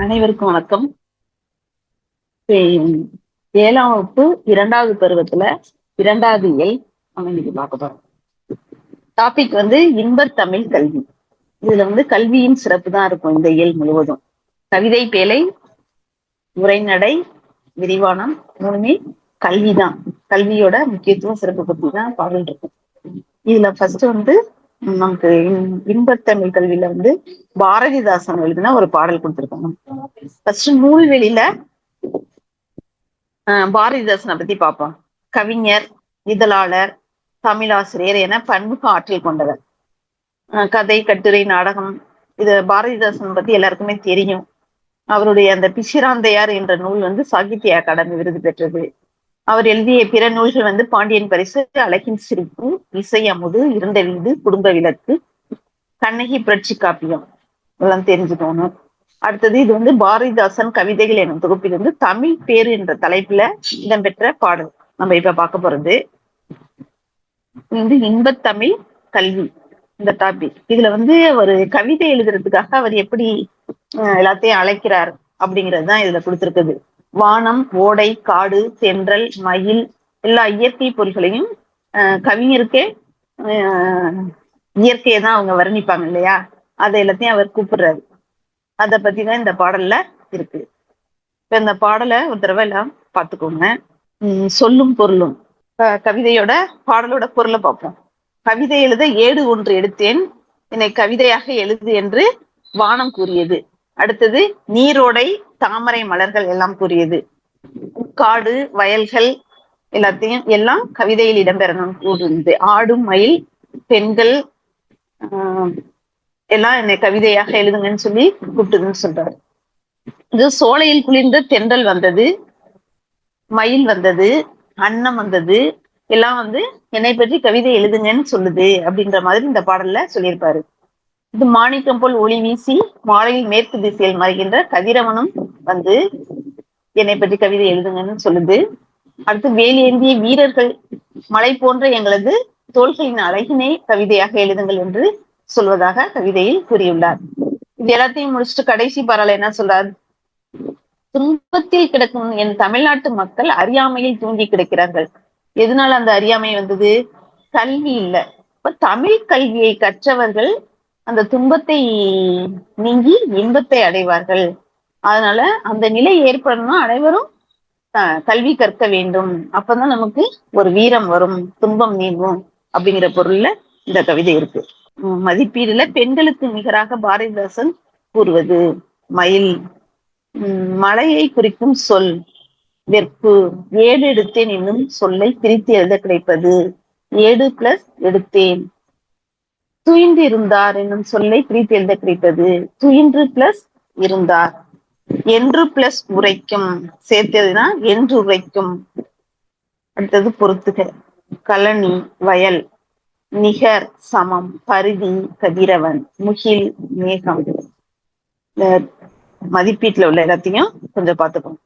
அனைவருக்கும் வணக்கம். ஏ- 7ஆம் வகுப்பு 2வது பருவத்துல 2வது இயல் நம்ம இன்னைக்கு பார்க்க போறோம். டாபிக் இன்பத் தமிழ் கல்வி. இதுல கல்வியின் சிறப்பு தான் இருக்கும் இந்த இயல் முழுவதும். கவிதை பேழை, உரைநடை, விரிவானம் மூணுமே கல்விதான். கல்வியோட முக்கியத்துவம் சிறப்பு பத்தி தான் பாடல் இருக்கும். இதுல ஃபர்ஸ்ட் நமக்கு இன்பத் தமிழ் கல்வியில பாரதிதாசன் எழுதின ஒரு பாடல் கொடுத்திருக்காங்க. ஃபர்ஸ்ட் நூல்வெளியில பாரதிதாசனை பத்தி பார்ப்போம். கவிஞர், இதழாளர், தமிழாசிரியர் என பன்முக ஆற்றல் கொண்டவர். கதை, கட்டுரை, நாடகம், இது பாரதிதாசன் பத்தி எல்லாருக்குமே தெரியும். அவருடைய அந்த பிசிராந்தையார் என்ற நூல் சாகித்ய அகாடமி விருது பெற்றது. அவர் எழுதிய பிற நூல்கள் பாண்டியன் பரிசு, அழகின் சிரிப்பு, இசை அமுது, இருண்ட வீடு, குடும்ப விளக்கு, கண்ணகி புரட்சி காப்பியம் இதெல்லாம் தெரிஞ்சுக்கணும். அடுத்தது இது பாரதிதாசன் கவிதைகள் எனும் தொகுப்பிலிருந்து தமிழ் பேரு என்ற தலைப்புல இடம்பெற்ற பாடல் நம்ம இப்ப பார்க்க போறது. இன்பத் தமிழ் கல்வி இந்த டாபிக். இதுல ஒரு கவிதை எழுதுறதுக்காக அவர் எப்படி எல்லாத்தையும் அழைக்கிறார் அப்படிங்கிறதுதான் இதுல கொடுத்திருக்குது. வானம், ஓடை, காடு, தென்றல், மயில் எல்லா இயற்கை பொருள்களையும் கவிஞருக்கே இயற்கையை தான் அவங்க வர்ணிப்பாங்க இல்லையா, அதை எல்லாத்தையும் அவர் கூப்பிடுறாரு. அத பத்திதான் இந்த பாடல்ல இருக்கு. இப்ப இந்த பாடலை ஒரு தடவை எல்லாம் பார்த்துக்கோங்க. சொல்லும் பொருளும். கவிதையோட பாடலோட பொருளை பார்ப்போம். கவிதை எழுத ஏடு ஒன்று எடுத்தேன், என்னை கவிதையாக எழுது என்று வானம் கூறியது. அடுத்தது நீரோடை, தாமரை மலர்கள் எல்லாம் கூறியது. காடு, வயல்கள் எல்லாத்தையும் எல்லாம் கவிதையில் இடம்பெறணும் கூறுது. ஆடும் மயில், பெண்கள் எல்லாம் என்னை கவிதையாக எழுதுங்கன்னு சொல்லி கூப்பிட்டுதுன்னு சொல்றாரு. இது சோலையில் குளிர்ந்த தென்றல் வந்தது, மயில் வந்தது, அன்னம் வந்தது, எல்லாம் என்னை பற்றி கவிதை எழுதுங்கன்னு சொல்லுது அப்படின்ற மாதிரி இந்த பாடல்ல சொல்லியிருப்பாரு. இது மாணிக்கம் போல் ஒளி வீசி மாலையில் மேற்கு திசையில் மறைகின்ற கதிரவனும் என்னை பற்றி கவிதை எழுதுங்கன்னு சொல்லுது. அடுத்து வேல் ஏந்திய வீரர்கள் மலை போன்ற எங்களது தோள்களின் அழகினை கவிதையாக எழுதுங்கள் என்று சொல்வதாக கவிதையில் கூறியுள்ளார். இது எல்லாத்தையும் முடிச்சுட்டு கடைசி பாடல என்ன சொல்றார்? துன்பத்தில் கிடக்கும் என் தமிழ்நாட்டு மக்கள் அறியாமையில் தூங்கி கிடக்கிறார்கள். எதனால அந்த அறியாமை வந்தது? கல்வி இல்லை. இப்ப தமிழ் கல்வியை கற்றவர்கள் அந்த துன்பத்தை நீங்கி இன்பத்தை அடைவார்கள். அதனால அந்த நிலை ஏற்படணும்னா அனைவரும் கல்வி கற்க வேண்டும். அப்பதான் நமக்கு ஒரு வீரம் வரும், துன்பம் நீங்கும் அப்படிங்கிற பொருள்ல இந்த கவிதை இருக்கு. மதிப்பீடுல பெண்களுக்கு நிகராக பாரதிதாசன் கூறுவது மயில். மலையை குறிக்கும் சொல் வெற்பு. ஏடு எடுத்தேன் என்னும் சொல்லை பிரித்து எழுத கிடைப்பது ஏடு பிளஸ் எடுத்தேன். துயின்று இருந்தார் என்னும் சொல்லை பிரித்து எழுத கிடைப்பது துயின்று பிளஸ் இருந்தார். என்று பிளஸ் உரைக்கும் சேர்த்ததுன்னா என்று உரைக்கும். அடுத்தது பொறுத்துக. கழனி, வயல், நிகர், சமம், பரிதி, கதிரவன், முகில், மேகம். மதிப்பீட்டுல உள்ள எல்லாத்தையும் கொஞ்சம் பார்த்துக்கணும்.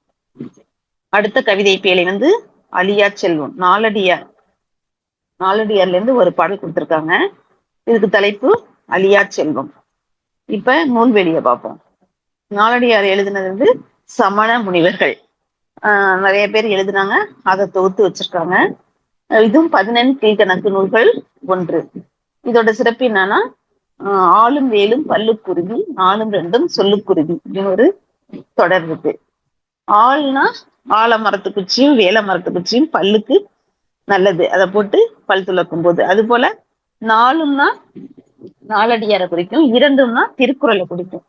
அடுத்த கவிதை பேழை அழியா செல்வம். நாலடியார்ல இருந்து ஒரு பாடல் கொடுத்திருக்காங்க. இதுக்கு தலைப்பு அழியா செல்வம். இப்ப நூல்வெளியை பார்ப்போம். நாலடியார் எழுதினது சமண முனிவர்கள். நிறைய பேர் எழுதினாங்க, அதை தொகுத்து வச்சிருக்காங்க. இதுவும் 14 கீழ்கணக்கு நூல்கள் ஒன்று. இதோட சிறப்பு என்னன்னா, ஆளும் வேலும் பல்லுக்குருவி, நாலும் ரெண்டும் சொல்லுக்குருவி அப்படின்னு ஒரு தொடர் இருக்கு. ஆள்னா ஆல மரத்து குச்சியும் வேல மரத்து குச்சியும் பல்லுக்கு நல்லது, அதை போட்டு பல் துளக்கும் போது. அது போல நாலும்னா நாலடியாரை குறிக்கும், இரண்டும்னா திருக்குறளை குறிக்கும்.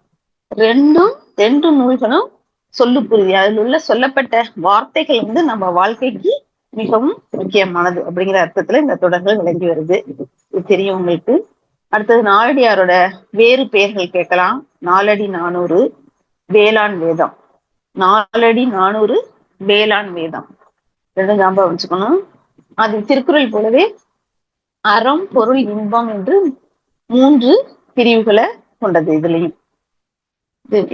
ரெண்டு நூல்களும் சொல்லுக்குருவி. அதில் உள்ள சொல்லப்பட்ட வார்த்தைகள் நம்ம வாழ்க்கைக்கு மிகவும் முக்கியமானது அப்படிங்கிற அர்த்தத்துல இந்த தொடர்கள் விளங்கி வருது. இது தெரியும் உங்களுக்கு. அடுத்தது நாலடியாரோட வேறு பெயர்கள் கேட்கலாம். நாலடி 400 வேளாண் வேதம். 4 அடி 400 வேளாண் வேதம். ரெண்டும் ஞாபகம் வச்சுக்கணும். அது திருக்குறள் போலவே அறம், பொருள், இன்பம் என்று 3 பிரிவுகளை கொண்டது. இதுலயும்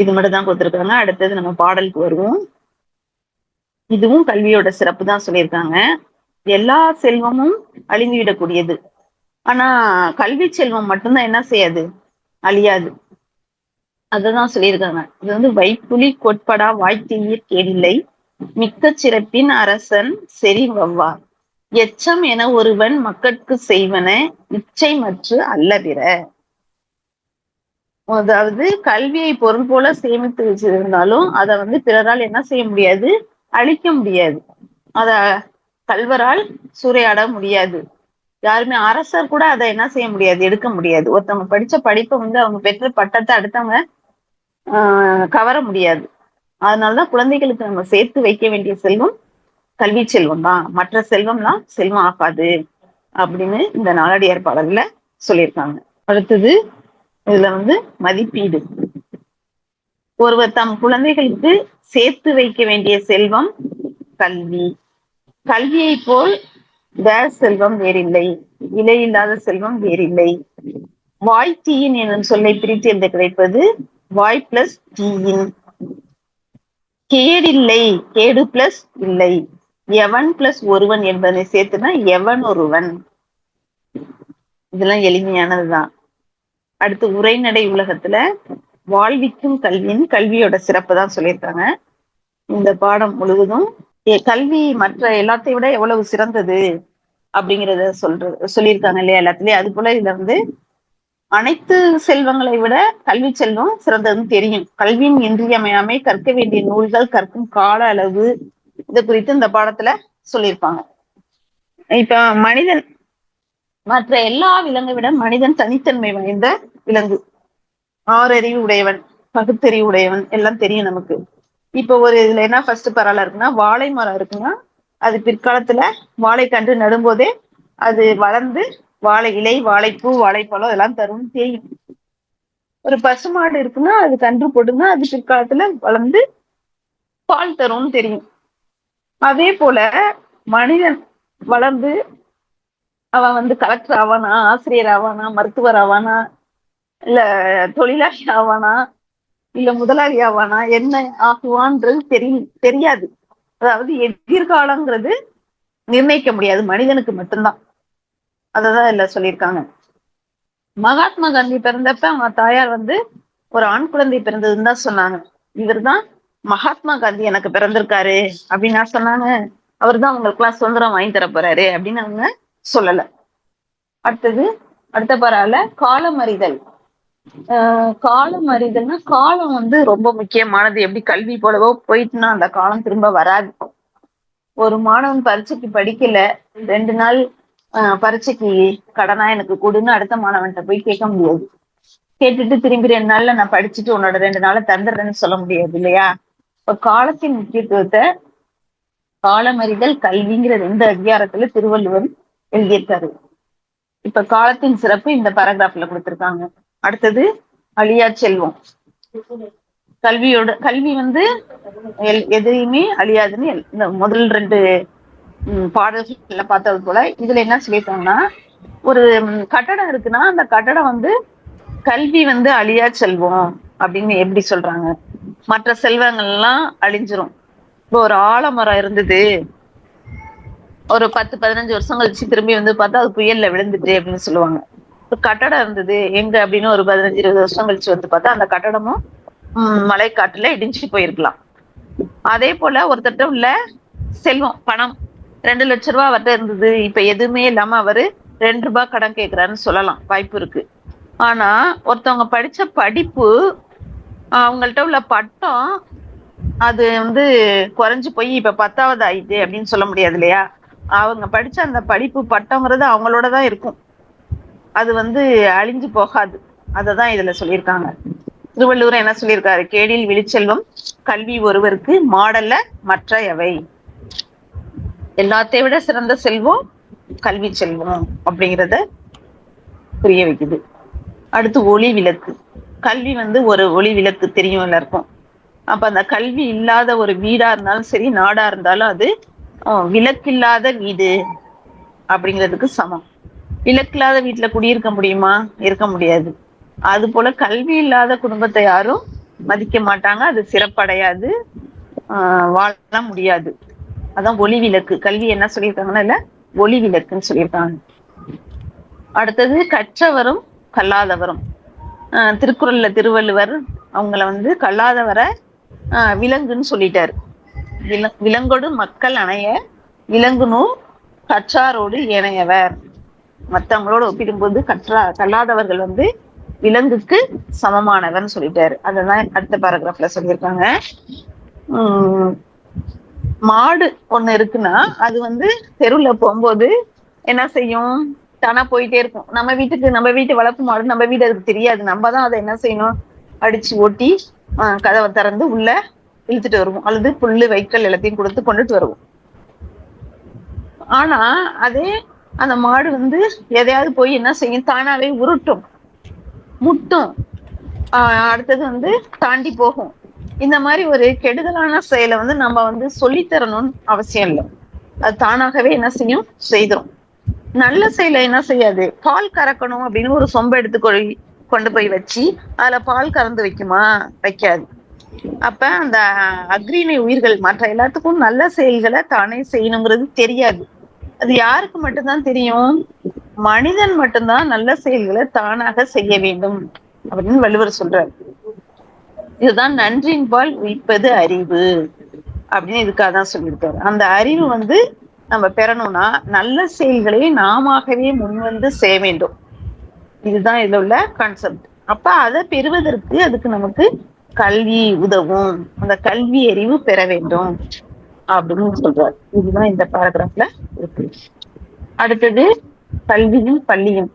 இது மட்டும் தான் கொடுத்திருக்காங்க. அடுத்தது நம்ம பாடலுக்கு வருவோம். இதுவும் கல்வியோட சிறப்பு தான் சொல்லியிருக்காங்க. எல்லா செல்வமும் அழிந்துவிடக்கூடியது, ஆனா கல்வி செல்வம் மட்டும்தான் என்ன செய்யாது, அழியாது. அததான் சொல்லியிருக்காங்க. இது வந்து வைப்புலி கொட்படா வாய்த்தீயிற் கேடில்லை மிக்க சிறப்பின் அரசன் செறி வவ்வார் எச்சம் என ஒருவன் மக்கட்கு செய்வன இச்சை மற்று அல்ல பிற. அதாவது கல்வியை பொருள் போல சேமித்து வச்சிருந்தாலும் அதை வந்து பிறரால் என்ன செய்ய முடியாது, அழிக்க முடியாது. அத கல்வரால் சூறையாட முடியாது. யாருமே அரசர் கூட அதை என்ன செய்ய முடியாது, எடுக்க முடியாது. ஒருத்தவங்க படிச்ச படிப்பை வந்து அவங்க பெற்ற பட்டத்தை அடுத்தவங்க கவர முடியாது. அதனாலதான் குழந்தைகளுக்கு நம்ம சேர்த்து வைக்க வேண்டிய செல்வம் கல்வி செல்வம் தான், மற்ற செல்வம்லாம் செல்வம் ஆகாது அப்படின்னு இந்த நாலடியார் பாடல்ல சொல்லியிருக்காங்க. அடுத்தது இதுல வந்து மதிப்பீடு. ஒருவர் தம் குழந்தைகளுக்கு சேர்த்து வைக்க வேண்டிய செல்வம் கல்வி. கல்வியை போல் செல்வம் வேறில்லை, விலையில்லாத செல்வம் வேறில்லை. வாய்த்தீயின் எனும் சொல்லை பிரித்து எழுத கிடைப்பது வாய் பிளஸ் தீயின். கேடில்லை, கேடு பிளஸ் இல்லை. எவன் பிளஸ் ஒருவன் என்பதை சேர்த்துனா எவன் ஒருவன். இதெல்லாம் எளிமையானதுதான். அடுத்து உரைநடை உலகத்துல வாழ்விக்கும் கல்வியின் கல்வியோட சிறப்பு தான் சொல்லியிருக்காங்க. இந்த பாடம் முழுவதும் கல்வி மற்ற எல்லாத்தையும் விட எவ்வளவு சிறந்தது அப்படிங்கிறத சொல்லியிருக்காங்க இல்லையா எல்லாத்துலயும். அது போல இதுல வந்து அனைத்து செல்வங்களை விட கல்வி செல்வம் சிறந்ததுன்னு தெரியும். கல்வியின் இன்றியமையாமை கற்க வேண்டிய நூல்கள் கற்கும் கால அளவு இது குறித்து இந்த பாடத்துல சொல்லியிருப்பாங்க. இப்ப மனிதன் மற்ற எல்லா விலங்கை விட மனிதன் தனித்தன்மை வாய்ந்த விலங்கு. ஆறறிவு உடையவன், பகுத்தறிவு உடையவன் எல்லாம் தெரியும் நமக்கு. இப்ப ஒரு இதுல என்ன ஃபர்ஸ்ட் பரவாயில்ல இருக்குன்னா, வாழை மரம் இருக்குன்னா அது பிற்காலத்துல வாழைக்கன்று நடும்போதே அது வளர்ந்து வாழை இலை, வாழைப்பூ, வாழைப்பழம் எல்லாம் தரும்னு தெரியும். ஒரு பசுமாடு இருக்குன்னா அது கன்று போடுன்னா அது பிற்காலத்துல வளர்ந்து பால் தரும்னு தெரியும். அதே போல மனிதன் வளர்ந்து அவன் வந்து கலெக்டர் ஆவானா, ஆசிரியர் ஆவானா, மருத்துவர் ஆவானா, இல்ல தொழிலாளி ஆவானா, இல்ல முதலாளி ஆவானா, என்ன ஆகுவான்றது தெரியாது. அதாவது எதிர்காலங்கிறது நிர்ணயிக்க முடியாது, மனிதனுக்கு மட்டும்தான். அததான் இதுல சொல்லியிருக்காங்க. மகாத்மா காந்தி பிறந்தப்ப அவங்க தாயார் வந்து ஒரு ஆண் குழந்தை பிறந்ததுன்னு தான் சொன்னாங்க. இவர் தான் மகாத்மா காந்தி எனக்கு பிறந்திருக்காரு அப்படின்னு நான் சொன்னாங்க. அவர் தான் அவங்களுக்கு எல்லாம் சுதந்திரம் வாங்கி தர போறாரு அப்படின்னு அவங்க சொல்லல. அடுத்த பரவாயில்ல காலம் அறிதல். காலம் அறிதல்னா காலம் வந்து ரொம்ப முக்கியமானது. எப்படி கல்வி போலவோ போயிட்டுனா அந்த காலம் திரும்ப வராது. ஒரு மாணவன் பரீட்சைக்கு படிக்கல, 2 நாள் பரீட்சைக்கு கடனா எனக்கு கொடுன்னு அடுத்த மாணவன்கிட்ட போய் கேட்க முடியாது. கேட்டுட்டு திரும்பி 2 நாள்ல நான் படிச்சுட்டு உன்னோட 2 நாளை தந்துடுறேன்னு சொல்ல முடியாது இல்லையா. இப்ப காலத்தின் முக்கியத்துவத்தை காலமறிதல் கல்விங்கிற 2 அதிகாரத்துல திருவள்ளுவர் எழுதியிருக்காரு. இப்ப காலத்தின் சிறப்பு இந்த பேராகிராஃப்ல கொடுத்திருக்காங்க. அடுத்தது அழியா செல்வம். கல்வி வந்து எதையுமே அழியாதுன்னு இந்த முதல் 2 பாடல்கள்ல பார்த்தது போல இதுல என்ன சொல்லியிருக்காங்கன்னா, ஒரு கட்டடம் இருக்குன்னா அந்த கட்டடம் வந்து கல்வி வந்து அழியா செல்வம் அப்படின்னு எப்படி சொல்றாங்க. மற்ற செல்வங்கள் எல்லாம் அழிஞ்சிரும். இப்போ ஒரு ஆலமரம் இருந்தது, ஒரு 10-15 வருஷம் கழிச்சு திரும்பி வந்து பார்த்தா அது புயல்ல விழுந்துட்டு அப்படின்னு சொல்லுவாங்க. ஒரு கட்டடம் இருந்தது எங்க அப்படின்னு ஒரு 15-20 வருஷம் கழிச்சு வந்து பார்த்தா அந்த கட்டடமும் மழைக்காட்டுல இடிஞ்சு போயிருக்கலாம். அதே போல ஒருத்தட்ட உள்ள செல்வம் பணம் 2 லட்சம் ரூபாய் அவர்கிட்ட இருந்தது, இப்ப எதுவுமே இல்லாம அவரு 2 ரூபாய் கடன் கேட்கிறாருன்னு சொல்லலாம், வாய்ப்பு இருக்கு. ஆனா ஒருத்தவங்க படிச்ச படிப்பு, அவங்கள்ட்ட உள்ள பட்டம் அது வந்து குறைஞ்சு போய் இப்ப 10வது ஆயிட்டு அப்படின்னு சொல்ல முடியாது இல்லையா. அவங்க படிச்ச அந்த படிப்பு பட்டம்ங்கிறது அவங்களோடதான் இருக்கும், அது வந்து அழிஞ்சு போகாது. அததான் இதுல சொல்லியிருக்காங்க. திருவள்ளுவர் என்ன சொல்லியிருக்காரு, கேடில் விழிச்செல்வம் கல்வி ஒருவருக்கு மாடல்ல மற்ற எவை. எல்லாத்தையும் விட சிறந்த செல்வம் கல்வி செல்வம் அப்படிங்கிறத புரிய வைக்குது. அடுத்து ஒளி விளக்கு. கல்வி வந்து ஒரு ஒளி விளக்கு தெரியும் எல்லாருக்கும். அப்ப அந்த கல்வி இல்லாத ஒரு வீடா இருந்தாலும் சரி, நாடா இருந்தாலும் அது விளக்கில்லாத வீடு அப்படிங்கிறதுக்கு சமம். விளக்கில்லாத வீட்டுல குடியிருக்க முடியுமா? இருக்க முடியாது. அது போல கல்வி இல்லாத குடும்பத்தை யாரும் மதிக்க மாட்டாங்க, அது சிறப்படையாது, வாழ முடியாது. அதான் ஒளி விளக்கு. கல்வி என்ன சொல்லியிருக்காங்கன்னா இல்ல ஒளி விளக்குன்னு சொல்லியிருக்காங்க. அடுத்தது கற்றவரும் கல்லாதவரும். திருக்குறள்ல திருவள்ளுவர் அவங்கள வந்து கல்லாதவரை விலங்குன்னு சொல்லிட்டாரு. விலங்கோடு மக்கள் அணைய விலங்குநூல் கற்றாரோடு இணையவர். மற்றவங்களோட ஒப்பிடும்போது கல்லாதவர்கள் வந்து விலங்குக்கு சமமானவர்னு சொல்லிட்டாரு. அததான் அடுத்த பேராகிராஃப்ல சொல்லியிருக்காங்க. மாடு ஒண்ணு இருக்குன்னா அது வந்து தெருவுல போகும்போது என்ன செய்யும்? தானா போயிட்டே இருக்கும். நம்ம வீட்டு வளர்ப்பு மாடு, நம்ம வீடு அதுக்கு தெரியாது. நம்ம தான் அதை என்ன செய்யணும்? அடிச்சு ஓட்டி கதவை திறந்து உள்ள இழுத்துட்டு வருவோம், அல்லது புல்லு வைக்கல் எல்லாத்தையும் கொடுத்து கொண்டுட்டு வருவோம். ஆனா அதே அந்த மாடு வந்து எதையாவது போய் என்ன செய்யும்? தானாவே உருட்டும், முட்டும், அடுத்தது வந்து தாண்டி போகும். இந்த மாதிரி ஒரு கெடுதலான செயலை வந்து நம்ம வந்து சொல்லித்தரணும்னு அவசியம் இல்லை. அது தானாகவே என்ன செய்யும்? செய்தோம். நல்ல செயலை என்ன செய்யாது? பால் கறக்கணும் அப்படின்னு ஒரு சொம்ப எடுத்து கொண்டு போய் வச்சு அதுல பால் கறந்து வைக்குமா? வைக்காது. அப்ப அந்த அக்ரிணை உயிர்கள் மற்ற எல்லாத்துக்கும் நல்ல செயல்களை தானே செய்யணுங்கிறது தெரியாது. அது யாருக்கு மட்டும்தான் தெரியும்? மனிதன் மட்டும்தான் நல்ல செயல்களை தானாக செய்ய வேண்டும் அப்படின்னு வள்ளுவர் சொல்றாரு. இதுதான் நன்றின்பால் உயிப்பது அறிவு அப்படின்னு இதுக்காக தான் சொல்லியிருக்காரு. அந்த அறிவு வந்து நம்ம பெறணும்னா நல்ல செயல்களை நாமவே முன்வந்து செய்ய வேண்டும். இதுதான் இதுல உள்ள கான்செப்ட். அப்ப அதை பெறுவதற்கு அதுக்கு நமக்கு கல்வி உதவும். அந்த கல்வி அறிவு பெற வேண்டும் அப்படின்னு சொல்றாரு. இதுதான் இந்த பேராகிராஃப்ல இருக்கு. அடுத்தது கல்வியும் பள்ளியும்.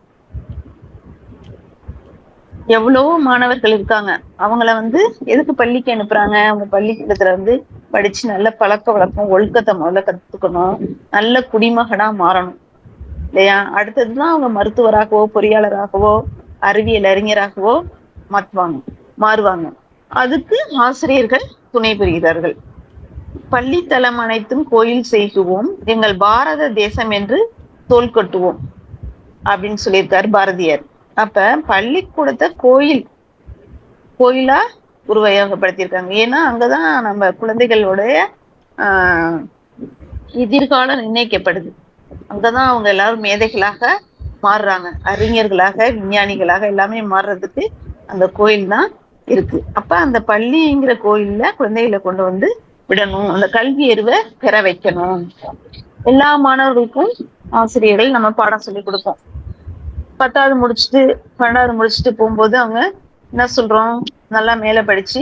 எவ்வளவோ மாணவர்கள் இருக்காங்க. அவங்கள வந்து எதுக்கு பள்ளிக்கு அனுப்புறாங்க? அவங்க பள்ளிக்கூடத்துல வந்து படிச்சு நல்ல பழக்க வழக்கம் ஒழுக்கத்தை முதல்ல கத்துக்கணும், நல்ல குடிமகனா மாறணும் இல்லையா? அடுத்ததுதான் அவங்க மருத்துவராகவோ பொறியாளராகவோ அறிவியல் அறிஞராகவோ மாறுவாங்க. அதுக்கு ஆசிரியர்கள் துணை புரிகிறார்கள். பள்ளித்தலம் அனைத்தும் கோயில் செய்குவோம், எங்கள் பாரத தேசம் என்று தோல் கொட்டுவோம் அப்படின்னு சொல்லியிருக்காரு பாரதியார். அப்ப பள்ளிக்கூடத்தை கோயிலா உருவகப்படுத்தியிருக்காங்க. ஏன்னா அங்கதான் நம்ம குழந்தைகளுடைய எதிர்காலம் நிர்ணயிக்கப்படுது. அங்கதான் அவங்க எல்லாரும் மேதைகளாக மாறுறாங்க, அறிஞர்களாக விஞ்ஞானிகளாக எல்லாமே மாறுறதுக்கு அந்த கோயில் தான் இருக்கு. அப்ப அந்த பள்ளிங்கிற கோயில்ல குழந்தைகளை கொண்டு வந்து விடணும், அந்த கல்வி அறிவை பெற வைக்கணும். எல்லா மாணவர்களுக்கும் ஆசிரியர்கள் நம்ம பாடம் சொல்லி கொடுப்போம். 10வது முடிச்சுட்டு 12வது முடிச்சுட்டு போகும்போது அவங்க என்ன சொல்றோம்? நல்லா மேல படிச்சு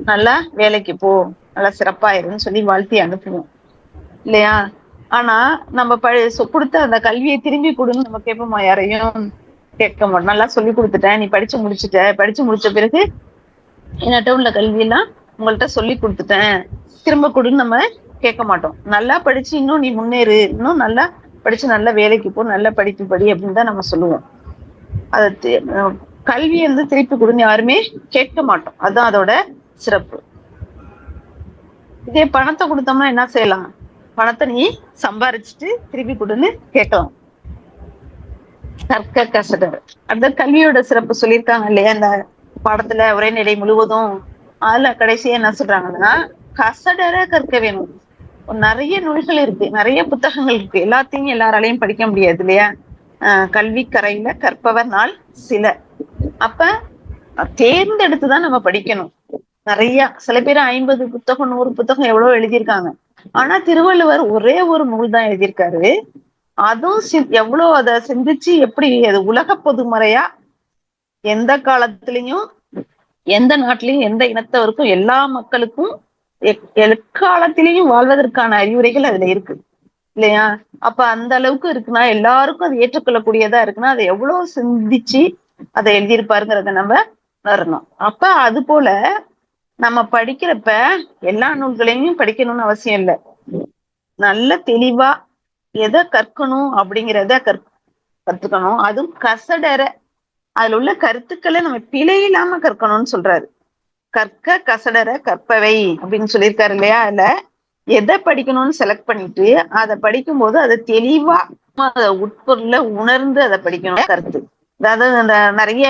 நல்லா வேலைக்கு போ, நல்லா சிறப்பாயிருன்னு சொல்லி வாழ்த்தி அனுப்புவோம் இல்லையா? ஆனா நம்ம கொடுத்த அந்த கல்வியை திரும்பி கொடுன்னு நம்ம கேட்போமா? யாரையும் கேட்க மாட்டோம். நல்லா சொல்லி கொடுத்துட்டேன், நீ படிச்சு முடிச்ச பிறகு என்கிட்ட உள்ள கல்வியெல்லாம் உங்கள்கிட்ட சொல்லி கொடுத்துட்டேன், திரும்ப கொடுன்னு நம்ம கேட்க மாட்டோம். நல்லா படிச்சு இன்னும் நீ முன்னேறு, இன்னும் நல்லா படிச்சு நல்ல வேலைக்கு போ, நல்ல படிப்பு படி அப்படின்னு தான் நம்ம சொல்லுவோம். அது கல்வியை வந்து திருப்பி கொடுன்னு யாருமே கேட்க மாட்டோம். அதுதான் அதோட சிறப்பு. இதே பணத்தை கொடுத்தோம்னா என்ன செய்யலாம்? பணத்தை நீ சம்பாரிச்சுட்டு திருப்பி கொடுன்னு கேட்கலாம். கற்க கசடர் அந்த கல்வியோட சிறப்பு சொல்லியிருக்காங்க இல்லையா அந்த பாடத்துல உரைநடை முழுவதும். அதுல கடைசியா என்ன சொல்றாங்கன்னா, கசடர கற்க வேணும். நிறைய நூல்கள் இருக்கு, நிறைய புத்தகங்கள் இருக்கு, எல்லாத்தையும் எல்லாராலையும் படிக்க முடியாது இல்லையா? கல்வி கரையில கற்பவர் நாள் சில. அப்ப தேர்ந்தெடுத்துதான் நம்ம படிக்கணும். நிறைய சில பேர் 50 புத்தகம் 100 புத்தகம் எவ்வளவு எழுதியிருக்காங்க. ஆனா திருவள்ளுவர் ஒரே ஒரு நூல் தான் எழுதியிருக்காரு. அதுவும் எவ்வளவு அதை சிந்திச்சு எப்படி அது உலக பொதுமறையா எந்த காலத்திலையும் எந்த நாட்டிலையும் எந்த இனத்தவருக்கும் எல்லா மக்களுக்கும் எக்காலத்திலையும் வாழ்வதற்கான அறிவுரைகள் அதுல இருக்கு இல்லையா? அப்ப அந்த அளவுக்கு இருக்குன்னா, எல்லாருக்கும் அது ஏற்றுக்கொள்ளக்கூடியதா இருக்குன்னா, அதை எவ்வளவு சிந்திச்சு அதை எழுதியிருப்பாருங்கிறத நம்ம உணரணும். அப்ப அது போல நம்ம படிக்கிறப்ப எல்லா நூல்களையும் படிக்கணும்னு அவசியம் இல்லை. நல்ல தெளிவா எதை கற்கணும் அப்படிங்கிறத கத்துக்கணும். அதுவும் கசடற அதுல உள்ள கருத்துக்களை நம்ம பிழை இல்லாம கற்கணும்னு சொல்றாரு. கற்க கசடற கற்பவை அப்படின்னு சொல்லியிருக்காரு இல்லையா? அதுல எதை படிக்கணும்னு செலக்ட் பண்ணிட்டு அதை படிக்கும் போது அதை தெளிவா உட்பொருள உணர்ந்து அதை படிக்கணும். கருத்து அதாவது அந்த நிறைய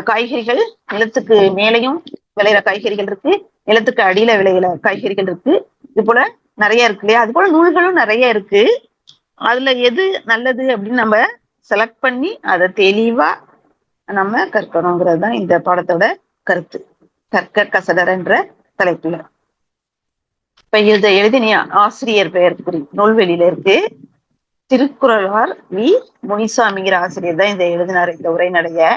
காய்கறிகள் நிலத்துக்கு மேலையும் விளையிற காய்கறிகள் இருக்கு, நிலத்துக்கு அடியில விளையிற காய்கறிகள் இருக்கு, இது போல நிறைய இருக்கு இல்லையா? அது போல நூல்களும் நிறைய இருக்கு. அதுல எது நல்லது அப்படின்னு நம்ம செலக்ட் பண்ணி அதை தெளிவா நம்ம கற்கணுங்கிறது தான் இந்த பாடத்தோட கருத்து. கற்க கசடர் என்ற தலைப்புல. இப்ப இதை எழுதினிய ஆசிரியர் பெயர் நூல்வெளியில இருக்கு. திருக்குறளார் வி முனிசாமிங்கிற ஆசிரியர் தான் இதை எழுதினார், இந்த உரைநடைய.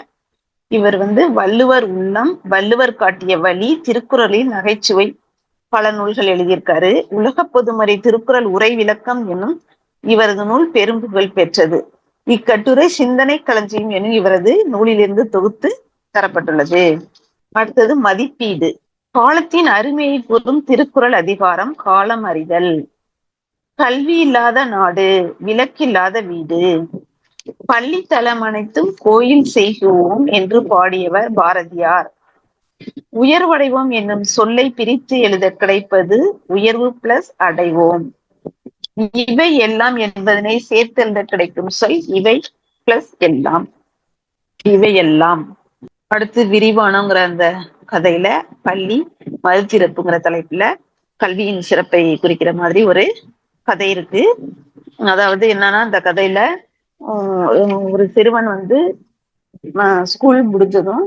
இவர் வள்ளுவர் உள்ளம், வள்ளுவர் காட்டிய வழி, திருக்குறளில் நகைச்சுவை பல நூல்கள் எழுதியிருக்காரு. உலக பொதுமறை திருக்குறள் உரை விளக்கம் என்னும் இவரது நூல் பெரும் புகழ் பெற்றது. இக்கட்டுரை சிந்தனை களஞ்சியம் எனும் இவரது நூலிலிருந்து தொகுத்து தரப்பட்டுள்ளது. அடுத்தது மதிப்பீடு. காலத்தின் அருமையை கூறும் திருக்குறள் அதிகாரம் காலம் அறிதல். கல்வி இல்லாத நாடு விளக்கில்லாத வீடு. பள்ளி தலம் அனைத்தும் கோயில் செய்குவோம் என்று பாடியவர் பாரதியார். உயர்வடைவோம் என்னும் சொல்லை பிரித்து எழுத கிடைப்பது உயர்வு பிளஸ் அடைவோம். இவை எல்லாம் என்பதனை சேர்த்தெழுத கிடைக்கும் சொல் இவை பிளஸ் எல்லாம். இவை எல்லாம். அடுத்து விரிவானங்கிற அந்த கதையில பள்ளி மறுதிறப்புங்கிற தலைப்புல கல்வியின் சிறப்பை குறிக்கிற மாதிரி ஒரு கதை இருக்கு. அதாவது என்னன்னா, அந்த கதையில ஒரு சிறுவன் ஸ்கூல் முடிஞ்சதும்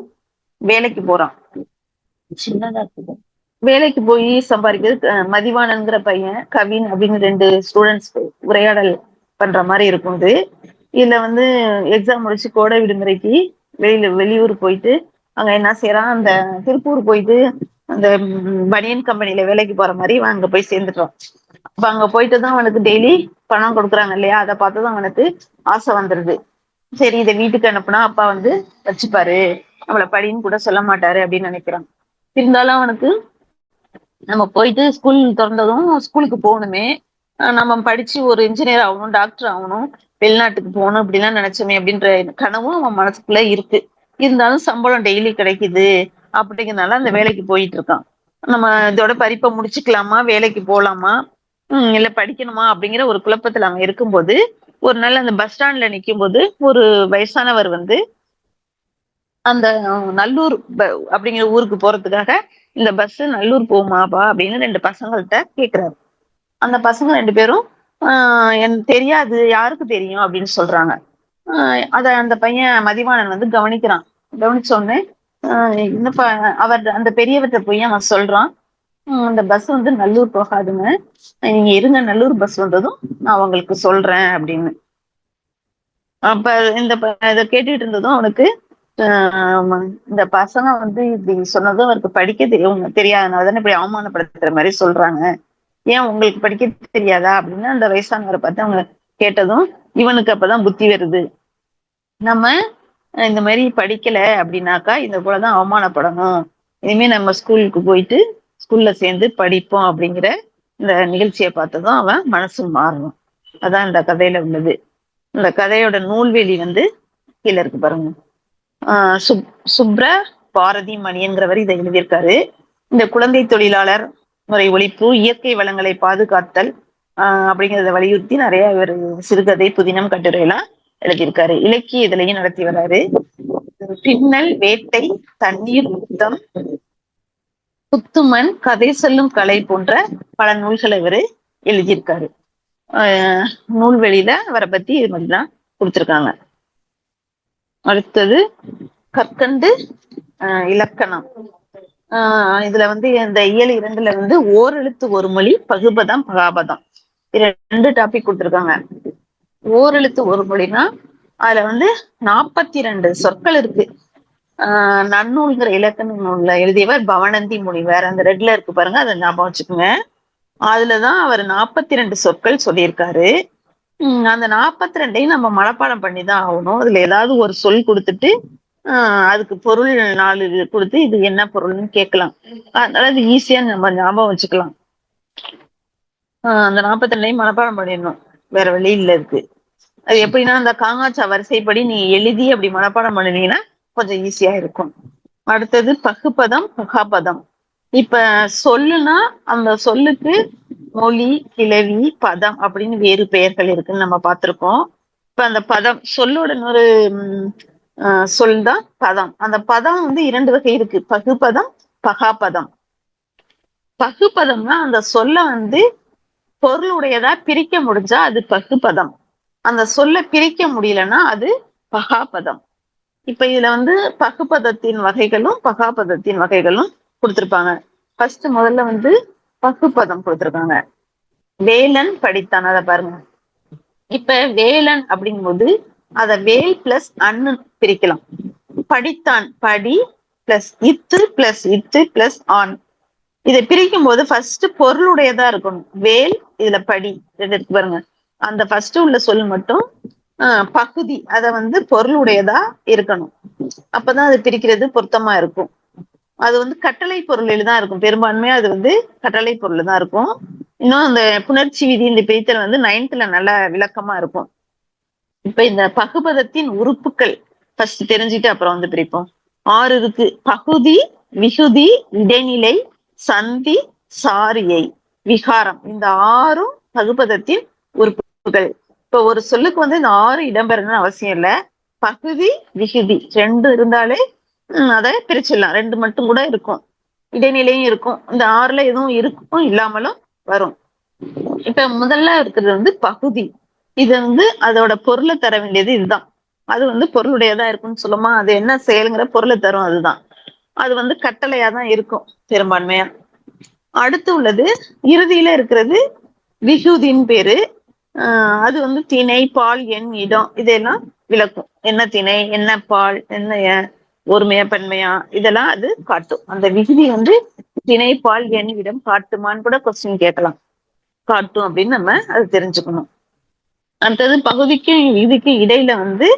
வேலைக்கு போறான். சின்னதா இருக்குது. வேலைக்கு போய் சம்பாதிக்கிறது. மதிவானன்கிற பையன், கவின் அப்படின்னு 2 ஸ்டூடெண்ட்ஸ் உரையாடல் பண்ற மாதிரி இருக்கும். இதுல எக்ஸாம் முடிச்சு கோடை விடுமுறைக்கு வெளியூர் போயிட்டு அங்க என்ன செய்யறான், அந்த திருப்பூர் போயிட்டு அந்த பனியன் கம்பெனில வேலைக்கு போற மாதிரி அங்க போய் சேர்ந்துட்டோம். அப்ப அங்க போயிட்டு தான் அவனுக்கு டெய்லி பணம் கொடுக்குறாங்க இல்லையா, அதை பார்த்துதான் அவனுக்கு ஆசை வந்துருது. சரி, இதை வீட்டுக்கு அனுப்புனா அப்பா வச்சுப்பாரு, அவளை படின்னு கூட சொல்ல மாட்டாரு அப்படின்னு நினைக்கிறான். இருந்தாலும் அவனுக்கு நம்ம போயிட்டு ஸ்கூல் திறந்ததும் ஸ்கூலுக்கு போகணுமே, நம்ம படிச்சு ஒரு இன்ஜினியர் ஆகணும், டாக்டர் ஆகணும், வெளிநாட்டுக்கு போகணும் அப்படிலாம் நினைச்சோமே அப்படின்ற கனவும் அவன் மனசுக்குள்ள இருக்கு. இருந்தாலும் சம்பளம் டெய்லி கிடைக்குது அப்படிங்கிறதுனால அந்த வேலைக்கு போயிட்டு இருக்கான். நம்ம இதோட படிப்பை முடிச்சுக்கலாமா, வேலைக்கு போலாமா, இல்ல படிக்கணுமா அப்படிங்கிற ஒரு குழப்பத்துல அவன் இருக்கும்போது ஒரு நாள் அந்த பஸ் ஸ்டாண்ட்ல நிக்கும் போது ஒரு வயசானவர் அந்த நல்லூர் அப்படிங்கிற ஊருக்கு போறதுக்காக இந்த பஸ் நல்லூர் போகுமாப்பா அப்படின்னு 2 பசங்கள்கிட்ட கேக்குறாரு. அந்த பசங்க 2 பேரும் எனக்கு தெரியாது, யாருக்கு தெரியும் அப்படின்னு சொல்றாங்க. அத அந்த பையன் மதிவாணன் கவனிக்கிறான். கவனிச்ச உடனே என்னப்பா அவர் அந்த பெரியவர்கிட்ட போய் அவன் சொல்றான், அந்த பஸ் நல்லூர் போகாதுங்க, நீங்க இருங்க, நல்லூர் பஸ் வந்ததும் நான் உங்களுக்கு சொல்றேன் அப்படின்னு. அப்ப இதை கேட்டுட்டு இருந்ததும் அவனுக்கு இந்த பசங்க இப்படி சொன்னதும் அவருக்கு படிக்க தெரியாதனால தானே இப்படி அவமானப்படுத்துற மாதிரி சொல்றாங்க, ஏன் உங்களுக்கு படிக்க தெரியாதா அப்படின்னு அந்த வயசானவரை பார்த்து அவங்க கேட்டதும் இவனுக்கு அப்பதான் புத்தி வருது. நம்ம இந்த மாதிரி படிக்கல அப்படின்னாக்கா இந்த போலதான் அவமானப்படணும், இனிமே நம்ம ஸ்கூலுக்கு போயிட்டு ஸ்கூல்ல சேர்ந்து படிப்போம் அப்படிங்கிற இந்த நிகழ்ச்சியை பார்த்ததும் அவன் மனசு மாறணும். அதான் இந்த கதையில உள்ளது. இந்த கதையோட நூல்வெளி கீழே இருக்கு பாருங்க. சுப்ர பாரதி மணியன்கிறவர் இதை எழுதியிருக்காரு. இந்த குழந்தை தொழிலாளர் முறை ஒழிப்பு, இயற்கை வளங்களை பாதுகாத்தல் அப்படிங்கிறத வலியுறுத்தி நிறைய இவர் சிறுகதை, புதினம், கட்டுரை எல்லாம் எழுதியிருக்காரு. இலக்கிய இதழையும் நடத்தி வர்றாரு. பின்னல், வேட்டை, தண்ணீர் முத்தம், புத்துமன், கதை சொல்லும் கலை போன்ற பல நூல்களை இவர் எழுதியிருக்காரு. நூல்வெளியில அவரை பத்தி இது மாதிரிலாம் கொடுத்திருக்காங்க. அடுத்தது கற்கண்டு இலக்கணம். இதுல இந்த இயல் 2ல ஓரெழுத்து ஒரு மொழி, பகுபதம், பகாபதம் 2 டாபிக் கொடுத்திருக்காங்க. ஓரெழுத்து ஒரு மொழினா அதுல 42 சொற்கள் இருக்கு. நன்னூல்கிற இலக்கண நூல்ல எழுதியவர் பவணந்தி முனிவர். அந்த ரெட்ல இருக்கு பாருங்க, அதை ஞாபகம் வச்சுக்கோங்க. அதுலதான் அவர் 42 சொற்கள் சொல்லியிருக்காரு. அந்த 42ஐயும் நம்ம மனப்பாடம் பண்ணிதான் ஆகணும். அதுல ஏதாவது ஒரு சொல் கொடுத்துட்டு அதுக்கு பொருள் 4 கொடுத்து இது என்ன பொருள்னு கேட்கலாம். அதனால அது ஈஸியா நம்ம ஞாபகம் வச்சுக்கலாம். அந்த 42ஐயும் மனப்பாடம் பண்ணிடணும், வேற வழி இல்ல இருக்கு. அது எப்படின்னா, அந்த காங்காச்சா வரிசைப்படி நீ எழுதி அப்படி மனப்பாடம் பண்ணினீங்கன்னா கொஞ்சம் ஈஸியா இருக்கும். அடுத்தது பகுப்பதம், பகாபதம். இப்ப சொல்லுனா அந்த சொல்லுக்கு மொழி, கிளவி, பதம் அப்படின்னு வேறு பெயர்கள் இருக்குன்னு நம்ம பார்த்திருக்கோம். இப்ப அந்த பதம் சொல்லோட ஒரு சொல் தான் பதம். அந்த பதம் 2 வகை இருக்கு, பகுபதம், பகாபதம். பகுபதம்னா அந்த சொல்ல பொருளுடையதா பிரிக்க முடிஞ்சா அது பகுபதம். அந்த சொல்ல பிரிக்க முடியலன்னா அது பகாபதம். இப்ப இதுல வந்து பகுபதத்தின் வகைகளும் பகாபதத்தின் வகைகளும் கொடுத்திருப்பாங்க. ஃபர்ஸ்ட் முதல்ல வந்து பகுபதம் கொடுத்திருக்காங்க. வேலன் படித்தான், அதை பாருங்க. இப்ப வேலன் அப்படிங்கும்போது அத வேல் பிளஸ் அன்னு பிரிக்கலாம். படித்தான் படி பிளஸ் இத்து பிளஸ் ஆண். இதை பிரிக்கும் போது ஃபர்ஸ்ட் பொருளுடையதா இருக்கணும். வேல் இதுல படி இருக்கு பாருங்க. அந்த ஃபர்ஸ்ட் உள்ள சொல் மட்டும் பகுதி அத வந்து பொருளுடையதா இருக்கணும். அப்பதான் அது பிரிக்கிறது பொருத்தமா இருக்கும். அது வந்து கட்டளை பொருளில் தான் இருக்கும். பெரும்பான்மையா அது வந்து கட்டளை பொருள் தான் இருக்கும். இன்னும் அந்த புணர்ச்சி விதி இந்த பிரித்தல் வந்து 9th நல்ல விளக்கமா இருக்கும். இப்ப இந்த பகுபதத்தின் உறுப்புகள் ஃபர்ஸ்ட் தெரிஞ்சுட்டு அப்புறம் வந்து பிரிப்போம். 6 இருக்கு. பகுதி, விகுதி, இடைநிலை, சந்தி, சாரியை, விகாரம். இந்த 6ம் பகுபதத்தின் உறுப்புகள். இப்ப ஒரு சொல்லுக்கு வந்து இந்த 6 இடம்பெறணும்னு அவசியம் இல்ல. பகுதி, விகுதி 2 இருந்தாலே அதை பிரிச்சிடலாம். 2 மட்டும் கூட இருக்கும். இடைநிலையும் இருக்கும். இந்த 6ல எதுவும் இருக்கும் இல்லாமலும் வரும். இப்ப முதல்ல இருக்கிறது வந்து பகுதி. இது வந்து அதோட பொருளை தர வேண்டியது இதுதான். அது வந்து பொருளுடையதா இருக்குன்னு சொல்லுமா, அது என்ன செயலுங்கிற பொருளை தரும். அதுதான் அது வந்து கட்டளையா தான் இருக்கும் பெரும்பான்மையா. அடுத்து உள்ளது இறுதியில இருக்கிறது விகுதின்னு பேரு. அது வந்து திணை, பால், எண், இடம் இதெல்லாம் விளக்கும். என்ன திணை, என்ன பால், என்ன ஒருமையா பெண்மையா இதெல்லாம் அது காட்டும். அந்த விகுதி வந்து திணை, பால், எண், இடம் காட்டுமான்னு கூட கொஸ்டின் கேட்கலாம். காட்டும் அப்படின்னு நம்ம அது தெரிஞ்சுக்கணும். அடுத்தது பகுதிக்கும் விகுதிக்கும் இடையில வந்து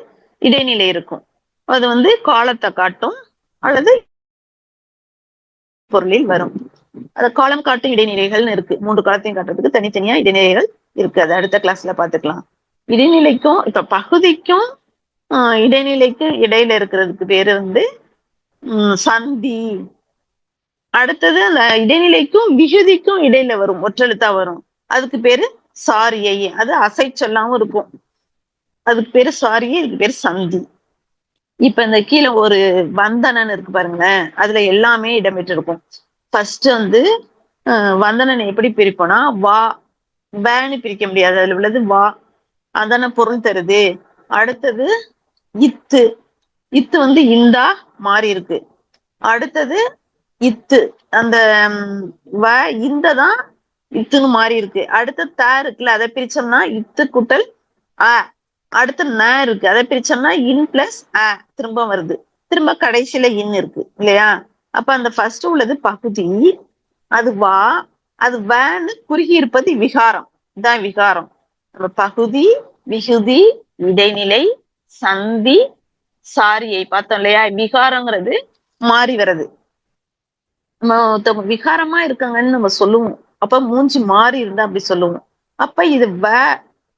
இடைநிலை இருக்கும். அது வந்து காலத்தை காட்டும் அல்லது பொருளில் வரும். அது காலம் காட்டும் இடைநிலைகள்னு இருக்கு. 3 காலத்தையும் காட்டுறதுக்கு தனித்தனியா இடைநிலைகள் இருக்கு. அது அடுத்த கிளாஸ்ல பாத்துக்கலாம். இடைநிலைக்கும் இப்ப பகுதிக்கும் இடைநிலைக்கும் இடையில இருக்கிறதுக்கு பேரு வந்து சந்தி. அடுத்தது அந்த இடைநிலைக்கும் விகுதிக்கும் இடையில வரும், ஒற்றெழுத்தா வரும். அதுக்கு பேரு சாரியை. அது அசை சொல்லாம இருக்கும். அதுக்கு பேரு சாரியை, இதுக்கு பேரு சந்தி. இப்ப இந்த கீழே ஒரு வந்தனன் இருக்கு பாருங்களேன். அதுல எல்லாமே இடம்பெற்று இருக்கும். ஃபர்ஸ்ட் வந்து வந்தனன் எப்படி பிரிப்போம்னா வா வேன்னு பிரிக்க முடியாது. அதுல உள்ளது வா, அதான பொருள் தருது. அடுத்தது இத்து. இத்து வந்து இந்தா மாறி இருக்கு. அடுத்தது இத்து, அந்த இந்ததான் இத்துன்னு மாறி இருக்கு. அடுத்து த இருக்குல்ல, அதை பிரிச்சோம்னா இத்து கூட்டல் அ. அடுத்து ந இருக்கு, அதை பிரிச்சோம்னா இன் பிளஸ் அ திரும்ப வருது. திரும்ப கடைசியில இன் இருக்கு இல்லையா? அப்ப அந்த ஃபர்ஸ்ட் உள்ளது பகுதி, அது வா, அது வேன்னு குறுகி இருப்பது விகாரம். இதான் விகாரம். நம்ம பகுதி, விகுதி, இடைநிலை, சந்தி, சாரியை பார்த்தோம் இல்லையா? விகாரங்கிறது மாறி வர்றது. நம்ம விகாரமா இருக்காங்கன்னு நம்ம சொல்லுவோம். அப்ப மூஞ்சி மாறி இருந்தா அப்படி சொல்லுவோம். அப்ப இது வ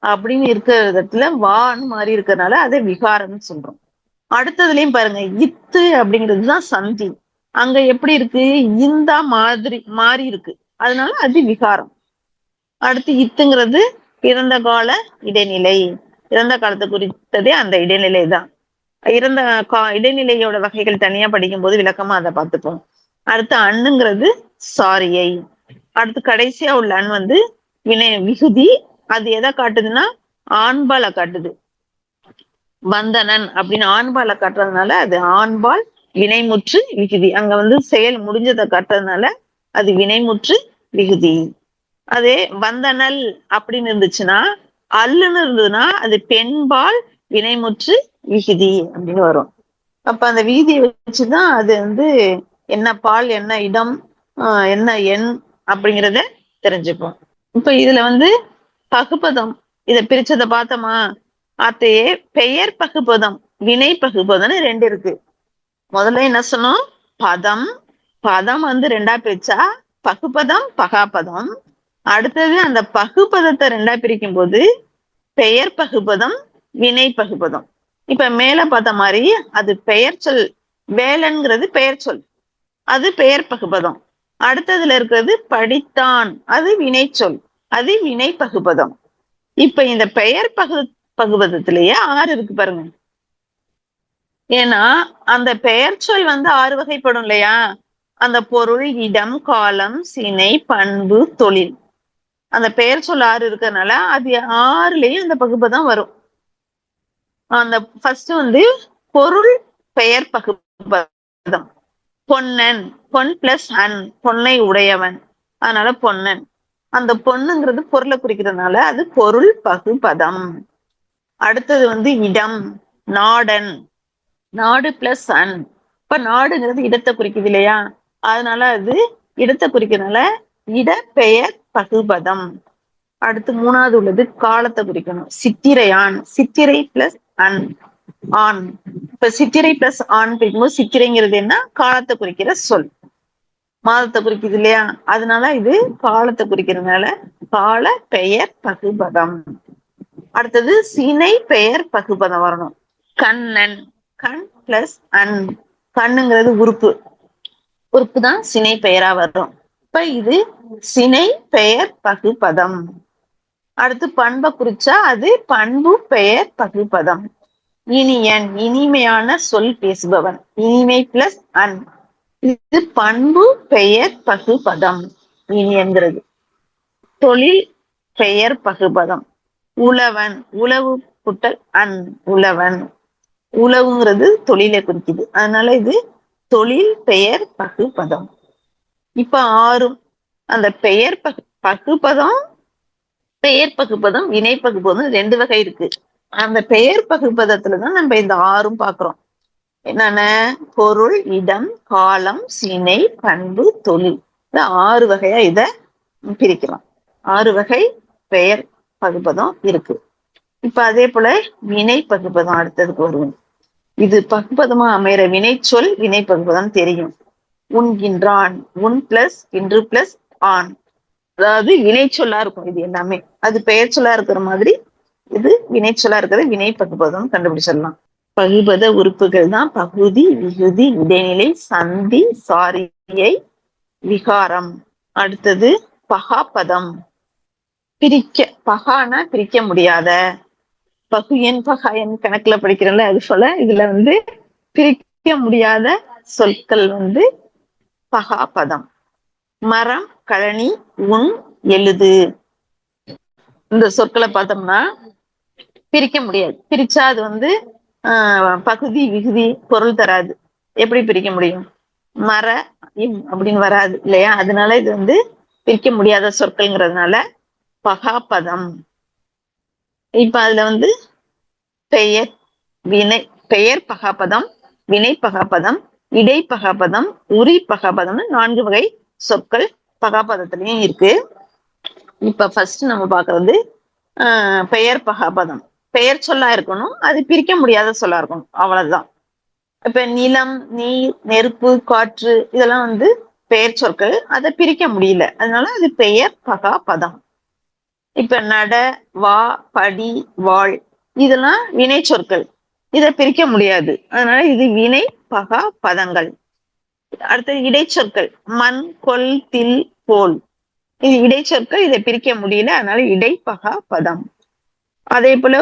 அப்படின்னு இருக்கிற இடத்துல வான்னு மாறி இருக்கிறதுனால அதை விகாரம்னு சொல்றோம். அடுத்ததுலயும் பாருங்க, இத்து அப்படிங்கிறதுதான் சந்தி. அங்க எப்படி இருக்கு, இந்தா மாதிரி மாறி இருக்கு, அதனால அது விகாரம். அடுத்து இத்துங்கிறது இறந்த கால இடைநிலை. இறந்த காலத்தை குறித்ததே அந்த இடைநிலை தான். இறந்த இடைநிலையோட வகைகள் தனியா படிக்கும் போது விளக்கமா அதை பார்த்துப்போம். அடுத்து அண்ணுங்கிறது சாரியை. அடுத்து கடைசியா உள்ள அண் வந்து விகுதி. அது எதை காட்டுதுன்னா ஆண்பால காட்டுது. வந்தனன் அப்படின்னு ஆண்பால காட்டுறதுனால அது ஆண்பால் வினைமுற்று விகுதி. அங்க வந்து செயல் முடிஞ்சதை காட்டுறதுனால அது வினைமுற்று விகுதி. அதே வந்தனல் அப்படின்னு இருந்துச்சுன்னா, அல்லுன்னு இருந்ததுன்னா அது பெண்பால் வினைமுற்று விகுதி அப்படின்னு வரும். அப்ப அந்த விகுதியை வச்சுதான் அது வந்து என்ன பால், என்ன இடம், என்ன எண் அப்படிங்கிறத தெரிஞ்சுப்போம். இப்ப இதுல வந்து பகுபதம் இதை பிரிச்சதை பார்த்தோமா? அத்தையே பெயர் பகுபதம், வினை பகுபதம்னு 2 இருக்கு. முதல்ல என்ன சொன்னோம், பதம். பதம் வந்து 2ஆ பிரிச்சா பகுபதம், பகாபதம். அடுத்தது அந்த பகுபதத்தை 2ஆ பிரிக்கும் போது பெயர் பகுபதம், வினை பகுபதம். இப்ப மேல பார்த்த மாதிரி அது பெயர் சொல். வேலன்கிறது பெயர் சொல், அது பெயர் பகுபதம். அடுத்ததுல இருக்கிறது படித்தான், அது வினை சொல், அது வினை பகுபதம். இப்ப இந்த பெயர் பகுபதத்திலேயே 6 இருக்கு பாருங்க. ஏன்னா அந்த பெயர் சொல் வந்து 6 வகைப்படும் இல்லையா? அந்த பொருள், இடம், காலம், சினை, பண்பு, தொழில். அந்த பெயர் சொல் 6 இருக்கிறதுனால அது 6லயும் அந்த பகுபதம் வரும். அந்த ஃபர்ஸ்ட் வந்து பொருள் பெயர் பகுபதம். பொன்னன், பொன் பிளஸ் அன், பொன்னை உடையவன், அதனால பொன்னன். அந்த பொண்ணுங்கிறது பொருளை குறிக்கிறதுனால அது பொருள் பகுபதம். அடுத்தது வந்து இடம், நாடன், நாடு பிளஸ் அன். இப்ப நாடுங்கிறது இடத்தை குறிக்குது இல்லையா, அதனால அது இடத்தை குறிக்கிறதுனால இடப்பெயர் பகுபதம். அடுத்து மூணாவது உள்ளது காலத்தை குறிக்கணும். சித்திரையான், சித்திரை பிளஸ் அன், ஆண். இப்ப சித்திரை பிளஸ் ஆண் பிரிக்கும்போது சித்திரைங்கிறது என்ன, காலத்தை குறிக்கிற சொல், மாதத்தை குறிக்குது இல்லையா, அதனால இது காலத்தை குறிக்கிறதுனால கால பெயர் பகுபதம். அடுத்தது சினை பெயர் பகுபதம் வரணும். கண்ணன், கண் பிளஸ் அன், கண்ணுங்கிறது உறுப்பு, உறுப்பு தான் சினை பெயரா வரும். இப்ப இது சினை பெயர் பகுபதம். அடுத்து பண்பை குறிச்சா அது பண்பு பெயர் பகுபதம். இனியன், இனிமையான சொல் பேசுபவன், இனிமை பிளஸ் அன், இது பண்பு பெயர் பகுபதம் இனியங்கிறது. தொழில் பெயர் பகுபதம். உழவன், உழவு கூட்டல் அன், உழவன். உழவுங்கிறது தொழிலை குறிக்குது, அதனால இது தொழில் பெயர் பகுபதம். இப்ப ஆறும் அந்த பெயர் பகுபதம், பெயர் பகுபதம், இணை பகுபதம் ரெண்டு வகை இருக்கு. அந்த பெயர் பகுபதத்துலதான் நம்ம இந்த ஆறும் பாக்குறோம். என்னென்ன, பொருள், இடம், காலம், சினை, பண்பு, தொழில். இந்த 6 வகையா இத பிரிக்கலாம். 6 வகை பெயர் பகுபதம் இருக்கு. இப்ப அதே போல வினை பகுபதம் அடுத்ததுக்கு வருவோம். இது பகுபதமா அமைற வினை சொல் வினை பகுபதம் தெரியும். உண்கின்றான், உன் பிளஸ் இன்று பிளஸ் ஆண், அதாவது வினை சொல்லா இருக்கும் இது எல்லாமே. அது பெயர் சொல்லா இருக்கிற மாதிரி இது வினை சொல்லா இருக்கிறது வினை பகுபதம் கண்டுபிடிச்சிடலாம். பகுபத உறுப்புகள் தான் பகுதி, விகுதி, இடைநிலை, சந்தி, சாரியை, விகாரம். அடுத்தது பகாபதம். பகானா பிரிக்க முடியாத, பகுயன் பகாயன் கணக்குல படிக்கிறோம்ல, அது போல இதுல வந்து பிரிக்க முடியாத சொற்கள் வந்து பகாபதம். மரம், கழனி, உன், எழுது, இந்த சொற்களை பார்த்தோம்னா பிரிக்க முடியாது. பிரிச்சா அது வந்து பகுதி விகுதி பொருள் தராது. எப்படி பிரிக்க முடியும், மர அப்படின்னு வராது இல்லையா, அதனால இது வந்து பிரிக்க முடியாத சொற்கள்ங்கிறதுனால பகாபதம். இப்ப அதுல வந்து பெயர், வினை, பெயர் பகாபதம், வினை பகாபதம், இடை பகாபதம், உரி பகாபதம்னு 4 வகை சொற்கள் பகாபதத்திலையும் இருக்கு. இப்ப ஃபர்ஸ்ட் நம்ம பாக்குறது பெயர் பகாபதம். பெயர் சொல்லா இருக்கணும், அது பிரிக்க முடியாத சொல்லா இருக்கணும், அவ்வளவுதான். இப்ப நிலம், நீர், நெருப்பு, காற்று இதெல்லாம் வந்து பெயர் சொற்கள், அதை பிரிக்க முடியல, அதனால அது பெயர் பகாபதம். இப்ப நட, வா, படி, வாழ் இதெல்லாம் வினை சொற்கள், இதை பிரிக்க முடியாது, அதனால இது வினை பகாபதங்கள். அடுத்தது இடைச்சொற்கள். மண், கொல், தில், போல், இது இடைச்சொற்கள், இதை பிரிக்க முடியல, அதனால இடை பகாபதம். அதே போல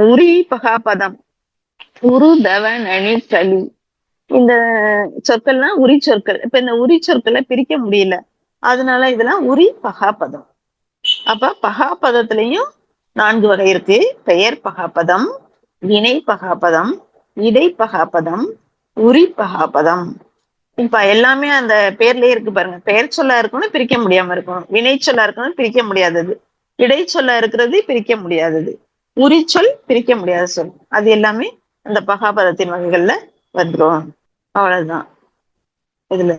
உரி பகாபதம். உரு, தவ, நனி, களி, இந்த சொற்கள்லாம் உரி சொற்கள். இப்ப இந்த உரி சொற்களை பிரிக்க முடியல, அதனால இதெல்லாம் உரி பகாபதம். அப்ப பகாபதத்திலையும் 4 வகை இருக்கு. பெயர் பகாபதம், வினை பகாபதம், இடை பகாபதம், உரி பகாபதம். இப்ப எல்லாமே அந்த பேர்லயே இருக்கு பாருங்க. பெயர் சொல்லா இருக்கணும், பிரிக்க முடியாம இருக்கணும். வினை சொல்லா இருக்கணும், பிரிக்க முடியாதது. இடை சொல்லா இருக்கிறது, பிரிக்க முடியாதது. உரி சொல், பிரிக்க முடியாத சொல். அது எல்லாமே அந்த பகாபதத்தின் வகைகள்ல வந்துடும். அவ்வளவுதான். இதுல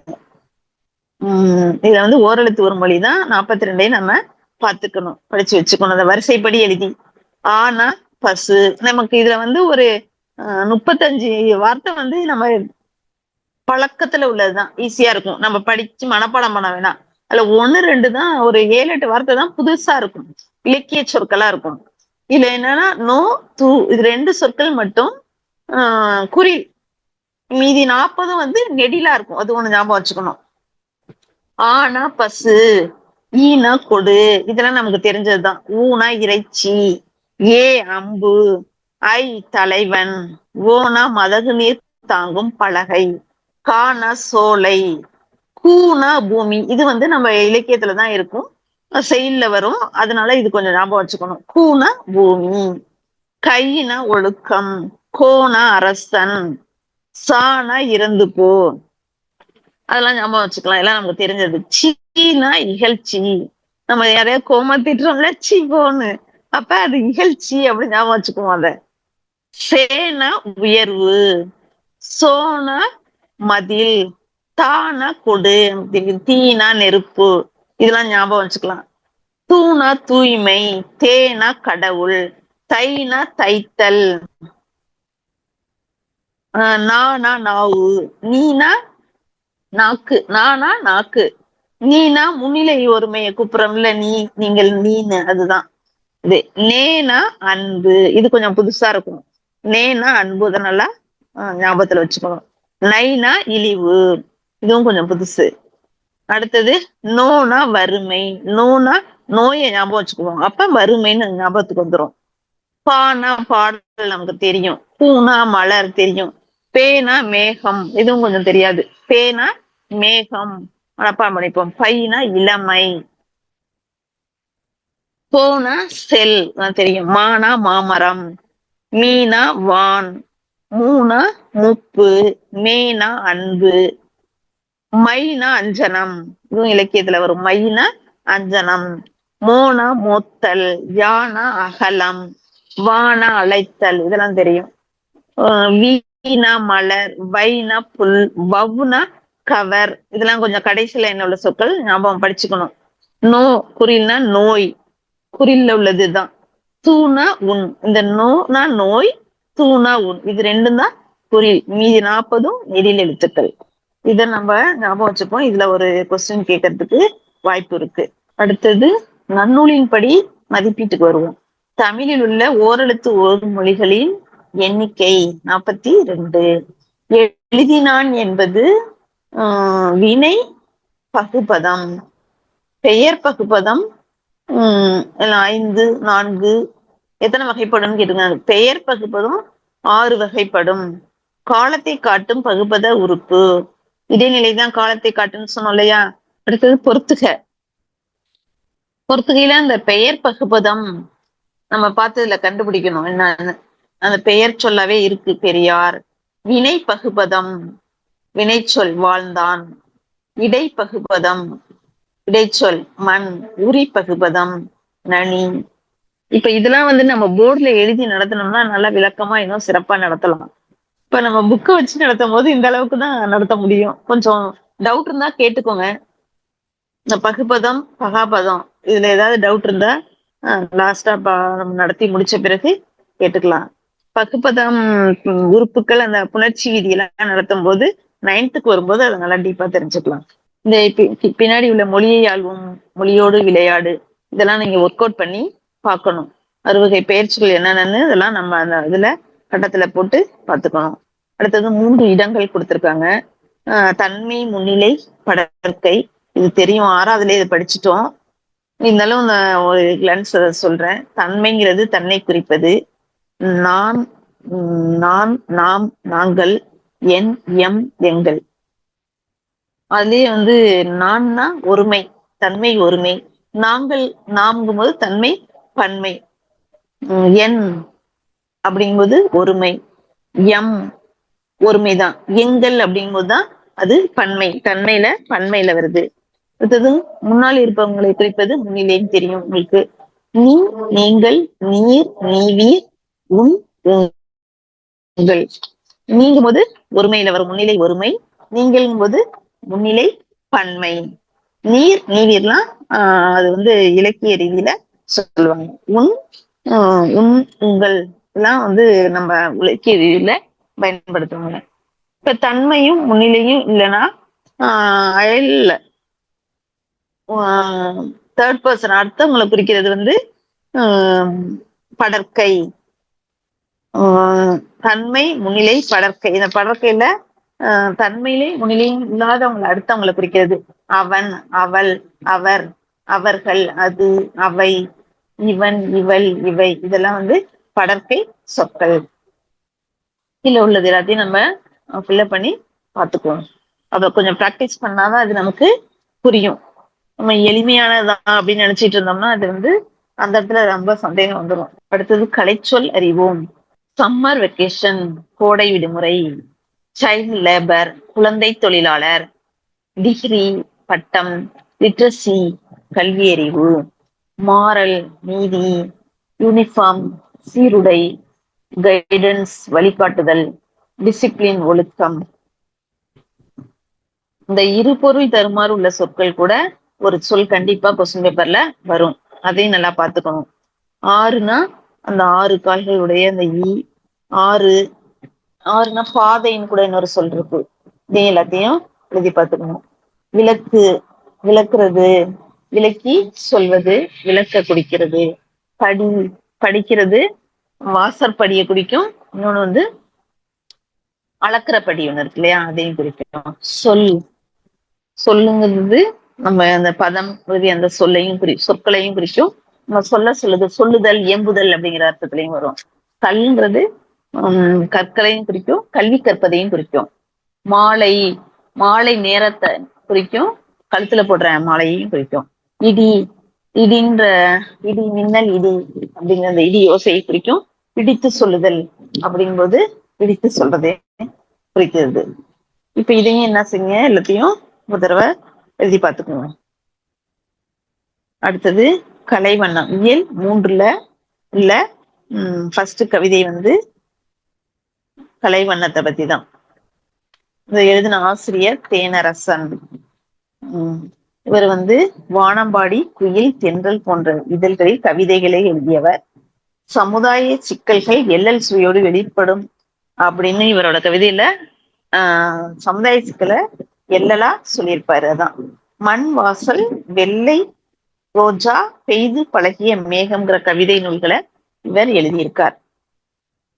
இதுல வந்து ஓரெழுத்து ஒரு மொழிதான். 42 நம்ம பார்த்துக்கணும், படிச்சு வச்சுக்கணும், அந்த வரிசைப்படி எழுதி. ஆனா பசு, நமக்கு இதுல வந்து ஒரு 35 வார்த்தை வந்து நம்ம பழக்கத்துல உள்ளதுதான், ஈஸியா இருக்கும், நம்ம படிச்சு மனப்பாடம் பண்ண வேணாம். அதுல 1, 2 தான், ஒரு 7, 8 வார்த்தை தான் புதுசா இருக்கும், இலக்கிய சொற்களா இருக்கும். இதுல என்னன்னா நோ, தூ, இது 2 சொற்கள் மட்டும் குறி, மீதி 40 வந்து நெடிலா இருக்கும். அது ஒண்ணு ஞாபகம் வச்சுக்கணும். ஆனா பசு, ஈனா கொடு, இதெல்லாம் நமக்கு தெரிஞ்சதுதான். ஊனா இறைச்சி, ஏ அம்பு, ஐ தலைவன், ஓனா மதகு நீர் தாங்கும் பலகை, கானா சோலை, கூனா பூமி. இது வந்து நம்ம இலக்கியத்துலதான் இருக்கும், செயல்ல வரும், அதனால இது கொஞ்சம் ஞாபகம் வச்சுக்கணும். கூனா பூமி, கையினா ஒழுக்கம், கோனா அரசன், சானா இறந்து போ, அதெல்லாம் ஞாபகம் வச்சுக்கலாம். எல்லாம் நமக்கு தெரிஞ்சது. சீனா இகழ்ச்சி, நம்ம யாரையாவது கோமா திட்டுறோம்ல, சீ போன்னு, அப்ப அது இகழ்ச்சி அப்படி ஞாபகம் வச்சுக்குவோம் அத. சேனா உயர்வு, சோனா மதில், தானா கொடு, தீனா நெருப்பு, இதெல்லாம் ஞாபகம் வச்சுக்கலாம். தூணா தூய்மை, தேனா கடவுள், தைனா தைத்தல், நானா நாவு, நீனா நாக்கு, நானா நாக்கு, நீனா முன்னிலை ஒருமையை கூப்பிடுறோம்ல, நீ நீங்கள் நீன்னு, அதுதான் இது. நேனா அன்பு, இது கொஞ்சம் புதுசா இருக்கும். நேனா அன்பு, இதை நல்லா ஞாபகத்துல வச்சுக்கணும். நைனா இழிவு, இதுவும் கொஞ்சம் புதுசு. அடுத்தது நோனா வறுமை, நோனா நோயை ஞாபகம் வச்சுக்குவோம், அப்ப வறுமைன்னு ஞாபகத்துக்கு வந்துடும். பானா பாடல் நமக்கு தெரியும், பூனா மலர் தெரியும், பேனா மேகம், இதுவும் கொஞ்சம் தெரியாது. பேனா மேகம் மனப்பாடம் பண்ணிப்போம். பைனா இளமை, போனா செல் தெரியும், மானா மாமரம், மீனா வான், மூனா மூப்பு, மேனா அன்பு, மைனா அஞ்சனம், இதுவும் இலக்கியத்துல வரும். மைனா அஞ்சனம், மோனா மோத்தல், யானா அகலம், வானா அழைத்தல், இதெல்லாம் தெரியும். வீணா மலர், வைனா புல், வவுனா கவர், இதெல்லாம் கொஞ்சம் கடைசியில என்ன உள்ள சொற்கள் ஞாபகம் படிச்சுக்கணும். நோ குறில்னா நோய், குறில்ல உள்ளதுதான். தூணா உன், இந்த நோனா நோய், தூணா உன், இது ரெண்டும் தான் குறில், மீதி 40ம் நெடில் எழுத்துக்கள். இதை நம்ம ஞாபகம் வச்சுப்போம். இதுல ஒரு கொஸ்டின் கேட்கறதுக்கு வாய்ப்பு இருக்கு. அடுத்தது நன்னூலின்படி மதிப்பீட்டுக்கு வருவோம். தமிழில் உள்ள ஓரெழுத்து ஓர் மொழிகளின் எண்ணிக்கை 42. எழுதினான் என்பது வினை பகுபதம், பெயர் பகுபதம் 5, 4, எத்தனை வகைப்படும் கேட்டுங்க. பெயர் பகுப்பதும் 6 வகைப்படும். காலத்தை காட்டும் பகுப்பத உறுப்பு, இடைநிலைதான் காலத்தை காட்டுன்னு சொன்னோம் இல்லையா. அடுத்தது பொறுத்துக. பொறுத்துகையில அந்த பெயர் பகுப்பதம் நம்ம பார்த்ததுல கண்டுபிடிக்கணும் என்னன்னு. அந்த பெயர் சொல்லாவே இருக்கு, பெரியார். வினை பகுப்பதம், வினைச்சொல் வாழ்ந்தான். இடை பகுப்பதம், இடைச்சொல் மண். உரி பகுப்பதம் நனி. இப்ப இதெல்லாம் நம்ம போர்டுல எழுதி நடத்தணும்னா நல்லா விளக்கமா இன்னும் சிறப்பா நடத்தலாம். இப்ப நம்ம புக்கை வச்சு நடத்தும் போது இந்த அளவுக்கு தான் நடத்த முடியும். கொஞ்சம் டவுட் இருந்தா கேட்டுக்கோங்க. இந்த பகுப்பதம் பகாபதம் இதுல ஏதாவது டவுட் இருந்தா லாஸ்டா நம்ம நடத்தி முடிச்ச பிறகு கேட்டுக்கலாம். பகுப்பதம் உறுப்புகள் அந்த புணர்ச்சி விதியெல்லாம் நடத்தும் போது 9th வரும்போது அதை நல்லா டீப்பா தெரிஞ்சுக்கலாம். இந்த பின்னாடி உள்ள மொழியை ஆள்வோம், மொழியோடு விளையாடு, இதெல்லாம் நீங்க ஒர்க் அவுட் பண்ணி பார்க்கணும். அறுவகை பெயர்ச்சிகள் என்னென்னு இதெல்லாம் நம்ம அந்த இதுல கட்டத்துல போட்டு பார்த்துக்கணும். அடுத்தது 3 இடங்கள் கொடுத்திருக்காங்க. தன்மை, முன்னிலை, படற்கை, இது தெரியும், 6வதுல இதை படிச்சுட்டோம். இருந்தாலும் ஒரு கிளான்ஸ் சொல்றேன். தன்மைங்கிறது தன்னை குறிப்பது. நான், நாம், நாங்கள், என், எம், எங்கள். அதுலயே நான்னா ஒருமை, தன்மை ஒருமை. நாங்கள், நாம்ங்கும் போது தன்மை பன்மை. என் அப்படிங்கும்போது ஒருமை. எம் ஒருமைதான். எங்கள் அப்படிங்கும்போதுதான் அது பன்மை, தன்மையில பன்மையில வருது. அடுத்தது முன்னால் இருப்பவங்களை குறிப்பது முன்னிலைன்னு தெரியும் உங்களுக்கு. நீ, நீங்கள், நீர், நீவீர், உன், உங்கள். நீங்கும் போது ஒருமையில வரும், முன்னிலை ஒருமை. நீங்கள்ங்கும் போது முன்னிலை பன்மை. நீர், நீவீர்லாம் அது இலக்கிய ரீதியில சொல்லுவாங்க. உன், உங்கள் எல்லாம் நம்ம இலக்கிய ரீதியில பயன்படுத்துவாங்க. இப்ப தன்மையும் முன்னிலையும் இல்லைன்னா அயல்ல தேர்ட் பர்சன் அர்த்தங்களை குறிக்கிறது படற்கை. தன்மை, முன்னிலை, படற்கை. இந்த படற்கையில தன்மையிலே முன்னிலையும் இல்லாதவங்களை அடுத்தவங்களை குறிக்கிறது. அவன், அவள், அவர், அவர்கள், அது, அவை, இவன், இவள், இவை, இதெல்லாம் படற்கை சொற்கள். கீழே உள்ளது எல்லாத்தையும் நம்ம ஃபில்அப் பண்ணி பார்த்துக்குவோம். அப்ப கொஞ்சம் ப்ராக்டிஸ் பண்ணாதான் அது நமக்கு புரியும். நம்ம எளிமையானதான் அப்படின்னு நினைச்சிட்டு இருந்தோம்னா அது அந்த இடத்துல ரொம்ப சந்தேகம் வந்துடும். அடுத்தது கலைச்சொல் அறிவோம். சம்மர் வெக்கேஷன் கோடை விடுமுறை, சைல்ட் லேபர் குழந்தை தொழிலாளர், டிகிரி பட்டம், லிட்ரஸி கல்வியறிவு, மாரல் நீதி, யூனிஃபார்ம் சீருடை, கைடன்ஸ் வழிகாட்டுதல், டிசிப்ளின் ஒழுக்கம். இந்த இருபொருள் தருமாறு உள்ள சொற்கள் கூட ஒரு சொல் கண்டிப்பா கொஸ்டின் பேப்பர்ல வரும். அதையும் நல்லா பார்த்துக்கணும். ஆறுனா அந்த 6 கால்களுடைய அந்த ஆறு, ஆறுனா பாதைன்னு கூட இன்னொரு சொல் இருக்கு. இதையும் எல்லாத்தையும் எழுதி பார்த்துக்கணும். விளக்கு விளக்குறது, விளக்கி சொல்வது, விளக்க குடிக்கிறது. படி படிக்கிறது, வாசற்படியை குறிக்கும். இன்னொன்னு வந்து அளக்கிற படி ஒண்ணு இருக்கு இல்லையா, அதையும் குறிக்கும். சொல்லுங்கிறது நம்ம அந்த பதம் அந்த சொல்லையும் சொற்களையும் குறிக்கும். நம்ம சொல்லுதல் இயம்புதல் அப்படிங்கிற அர்த்தத்திலையும் வரும். கல்ங்கிறது கற்களையும் குறிக்கும், கல்வி கற்பதையும் குறிக்கும். மாலை மாலை நேரத்தை குறிக்கும், கழுத்துல போடுற மாலையையும் குறிக்கும். இடி இடின்ற இடி மின்னல் இடி அப்படிங்கிற அந்த இடி யோசையை குறிக்கும். பிடித்து சொல்லுதல் அப்படிங்கும்போது பிடித்து சொல்றதே குறிக்கிறது. இப்ப இதையும் என்ன செய்யுங்க, எல்லாத்தையும் ஒரு தடவை எழுதி பார்த்துக்கோங்க. அடுத்தது கலைவண்ணம் இயல் 3ல உள்ள ஃபர்ஸ்ட் கவிதை வந்து கலைவண்ணத்தை பத்தி தான். இதை எழுதின ஆசிரியர் தேனரசன். இவர் வந்து வானம்பாடி, குயில், தென்றல் போன்ற இதழ்களில் கவிதைகளை எழுதியவர். சமுதாய சிக்கல்கள் எல்லல் சுவையோடு வெளிப்படும் அப்படின்னு இவரோட கவிதையில சமுதாய சிக்கலை எல்லலா சொல்லியிருப்பாரு. அதான் மண் வாசல், வெள்ளை ரோஜா, பெய்து பழகிய மேகம்ங்கிற கவிதை நூல்களை இவர் எழுதியிருக்கார்.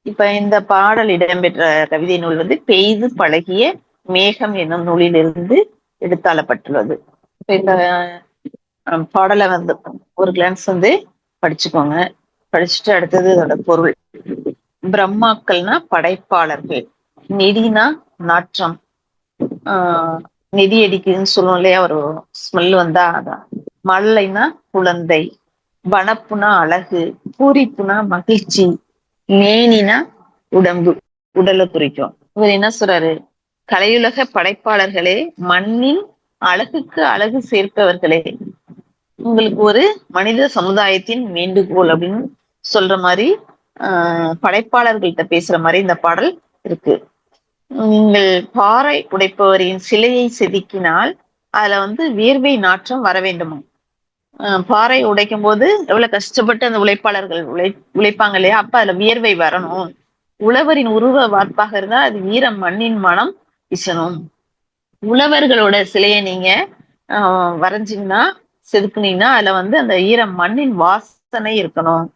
இப்ப இந்த பாடல் இடம்பெற்ற கவிதை நூல் வந்து பெய்து பழகிய மேகம் என்னும் நூலிலிருந்து எடுத்தாளப்பட்டுள்ளது. இப்ப இந்த பாடலை வந்து ஒரு கிளான்ஸ் வந்து படிச்சுக்கோங்க. படிச்சுட்டு அடுத்தது அதோட பொருள். பிரம்மாக்கள்னா படைப்பாளர்கள், நெடினா நாற்றம், நெடி அடிக்குதுன்னு சொல்லுவோம் இல்லையா, ஒரு ஸ்மெல் வந்தா அதான். மல்லைனா குழந்தை, வனப்புனா அழகு, பூரிப்புனா மகிழ்ச்சி, மேனினா உடம்பு உடலை குறிக்கும். இவர் என்ன சொல்றாரு, கலையுலக படைப்பாளர்களே, மண்ணின் அழகுக்கு அழகு சேர்ப்பவர்களே, உங்களுக்கு ஒரு மனித சமுதாயத்தின் வேண்டுகோள் அப்படின்னு சொல்ற மாதிரி படைப்பாளர்கள்ட்ட பேசுற மாதிரி இந்த பாடல் இருக்கு. நீங்கள் பாறை உடைப்பவரின் சிலையை செதுக்கினால் அதுல வந்து வியர்வை நாற்றம் வர வேண்டுமா. பாறை உடைக்கும் போது எவ்வளவு கஷ்டப்பட்டு அந்த உழைப்பாளர்கள் உழைப்பாங்க இல்லையா, அப்ப அதுல வியர்வை வரணும். உழவரின் உருவ வார்ப்பாக இருந்தா அது வீரம் மண்ணின் மனம் வீசணும். உழவர்களோட சிலையை நீங்க வரைஞ்சிங்கன்னா, செதுக்குனீங்கன்னா அதுல வந்து அந்த ஈரம் மண்ணின் வாசனை இருக்கணும்.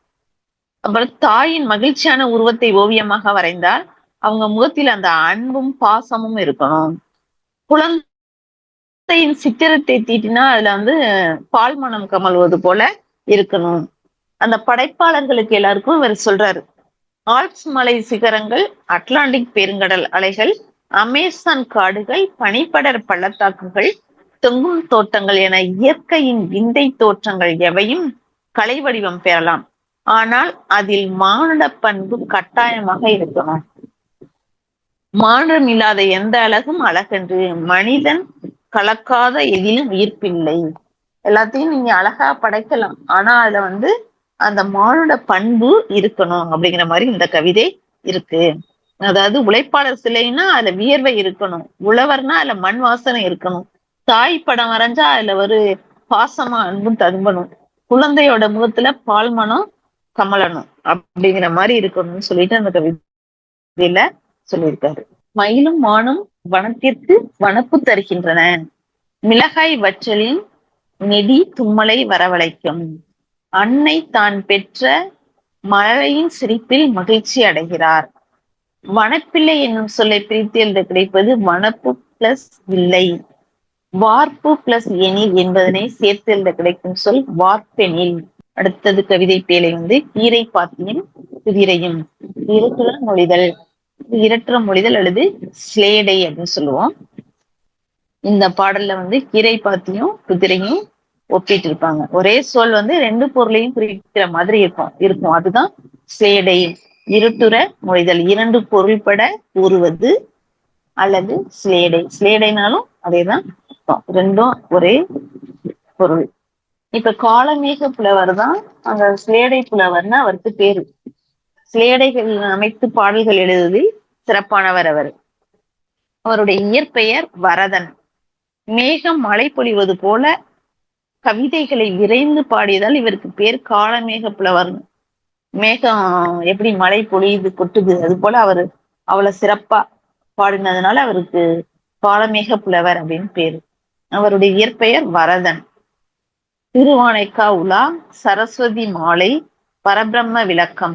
அப்புறம் தாயின் மகிழ்ச்சியான உருவத்தை ஓவியமாக வரைந்தால் அவங்க முகத்தில் அந்த அன்பும் பாசமும் இருக்கணும். குழந்தையின் சித்திரத்தை தீட்டினா அதுல வந்து பால் மனம் கமழ்வது போல இருக்கணும். அந்த படைப்பாளர்களுக்கு எல்லாருக்கும் இவர் சொல்றாரு, ஆல்ப்ஸ் மலை சிகரங்கள், அட்லாண்டிக் பெருங்கடல் அலைகள், அமேசான் காடுகள், பனிப்படர் பள்ளத்தாக்குகள், தொங்கும் தோட்டங்கள் என இயற்கையின் விந்தை தோற்றங்கள் எவையும் கலை வடிவம் பெறலாம். ஆனால் அதில் மானுட பண்பு கட்டாயமாக இருக்கணும். மாற்றம் இல்லாத எந்த அழகும் அழகென்று, மனிதன் கலக்காத எதிலும் ஈர்ப்பில்லை. எல்லாத்தையும் நீங்க அழகா படைக்கலாம், ஆனா அதுல வந்து அந்த மானுட பண்பு இருக்கணும் அப்படிங்கிற மாதிரி இந்த கவிதை இருக்கு. அதாவது உழைப்பாளர் சிலைன்னா அதுல வியர்வை இருக்கணும், உழவர்னா அதுல மண் வாசனை இருக்கணும், தாய் படம் வரைஞ்சா அதுல ஒரு பாசமா அன்பும் ததும்பணும், குழந்தையோட முகத்துல பால் மனம் கமலணும் அப்படிங்கிற மாதிரி இருக்கணும்னு சொல்லிட்டு அந்த கவிதையில சொல்லியிருக்காரு. மயிலும் மானும் வனத்திற்கு வனப்பு தருகின்றன, மிளகாய் வற்றலின் நெடி தும்மலை வரவழைக்கும், அன்னை தான் பெற்ற மழையின் சிரிப்பில் மகிழ்ச்சி அடைகிறார். வனப்பிள்ளை என்னும் சொல்லை பிரித்து எழுத கிடைப்பது வனப்பு பிளஸ் வில்லை, வார்ப்பு பிளஸ் எனில் என்பதனை சேர்த்து எழுத கிடைக்கும் சொல் வார்ப்பெனில். அடுத்தது கவிதை பேழை வந்து கீரை பாத்தியும் குதிரையும், இரட்டுற மொழிதல், இரட்டுற மொழிதல் அல்லது ஸ்லேடை அப்படின்னு சொல்லுவோம். இந்த பாடல்ல வந்து கீரை பாத்தியும் குதிரையும் ஒப்பிட்டு இருப்பாங்க. ஒரே சொல் வந்து 2 பொருளையும் குறிக்கிற மாதிரி இருக்கும். அதுதான் ஸ்லேடை. இருட்டுற மொழிதல், இரண்டு பொருள்பட கூறுவது அல்லது சிலேடை. சிலேடைனாலும் அதேதான் அர்த்தம், ரெண்டும் ஒரே பொருள். இப்ப காளமேக புலவர் தான் அந்த சிலேடை புலவர்னு அவருக்கு பேரு. சிலேடைகள் அமைத்து பாடல்கள் எழுதுவதில் சிறப்பானவர் அவர். அவருடைய இயற்பெயர் வரதன். மேகம் மழை பொழிவது போல கவிதைகளை விரைந்து பாடியதால் இவருக்கு பேர் காளமேக புலவர். மேகம் எப்படி மழை பொழியுது கொட்டுது அது போல அவரு அவ்வளவு சிறப்பா பாடினதுனால அவருக்கு காளமேக புலவர் அப்படின்னு பேரு. அவருடைய இயற்பெயர் வரதன். திருவானைக்கா உலா, சரஸ்வதி மாலை, பரபிரம்ம விளக்கம்,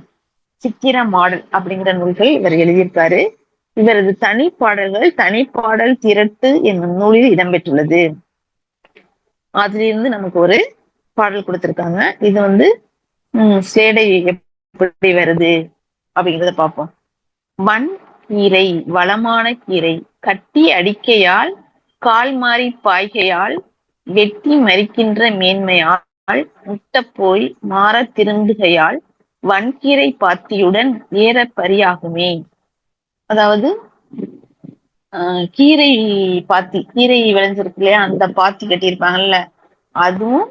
சித்திர மாடல் அப்படிங்கிற நூல்கள் இவர் எழுதியிருக்காரு. இவரது தனிப்பாடல்கள் தனிப்பாடல் திரட்டு என்னும் நூலில் இடம்பெற்றுள்ளது. அதிலிருந்து நமக்கு ஒரு பாடல் கொடுத்திருக்காங்க. இது வந்து சேடை எப்படி வருது அப்படிங்கிறத பார்ப்போம். வன் கீரை, வளமான கீரை, கட்டி அடிக்கையால், கால் மாறி பாய்கையால், வெட்டி மறிக்கின்ற மேன்மையால், முட்ட போய் மாற திரும்புகையால், வன்கீரை பாத்தியுடன் ஏற பரியாகுமே. அதாவது கீரை பாத்தி, கீரை விளைஞ்சிருக்கு இல்லையா, அந்த பாத்தி கட்டியிருப்பாங்கல்ல, அதுவும்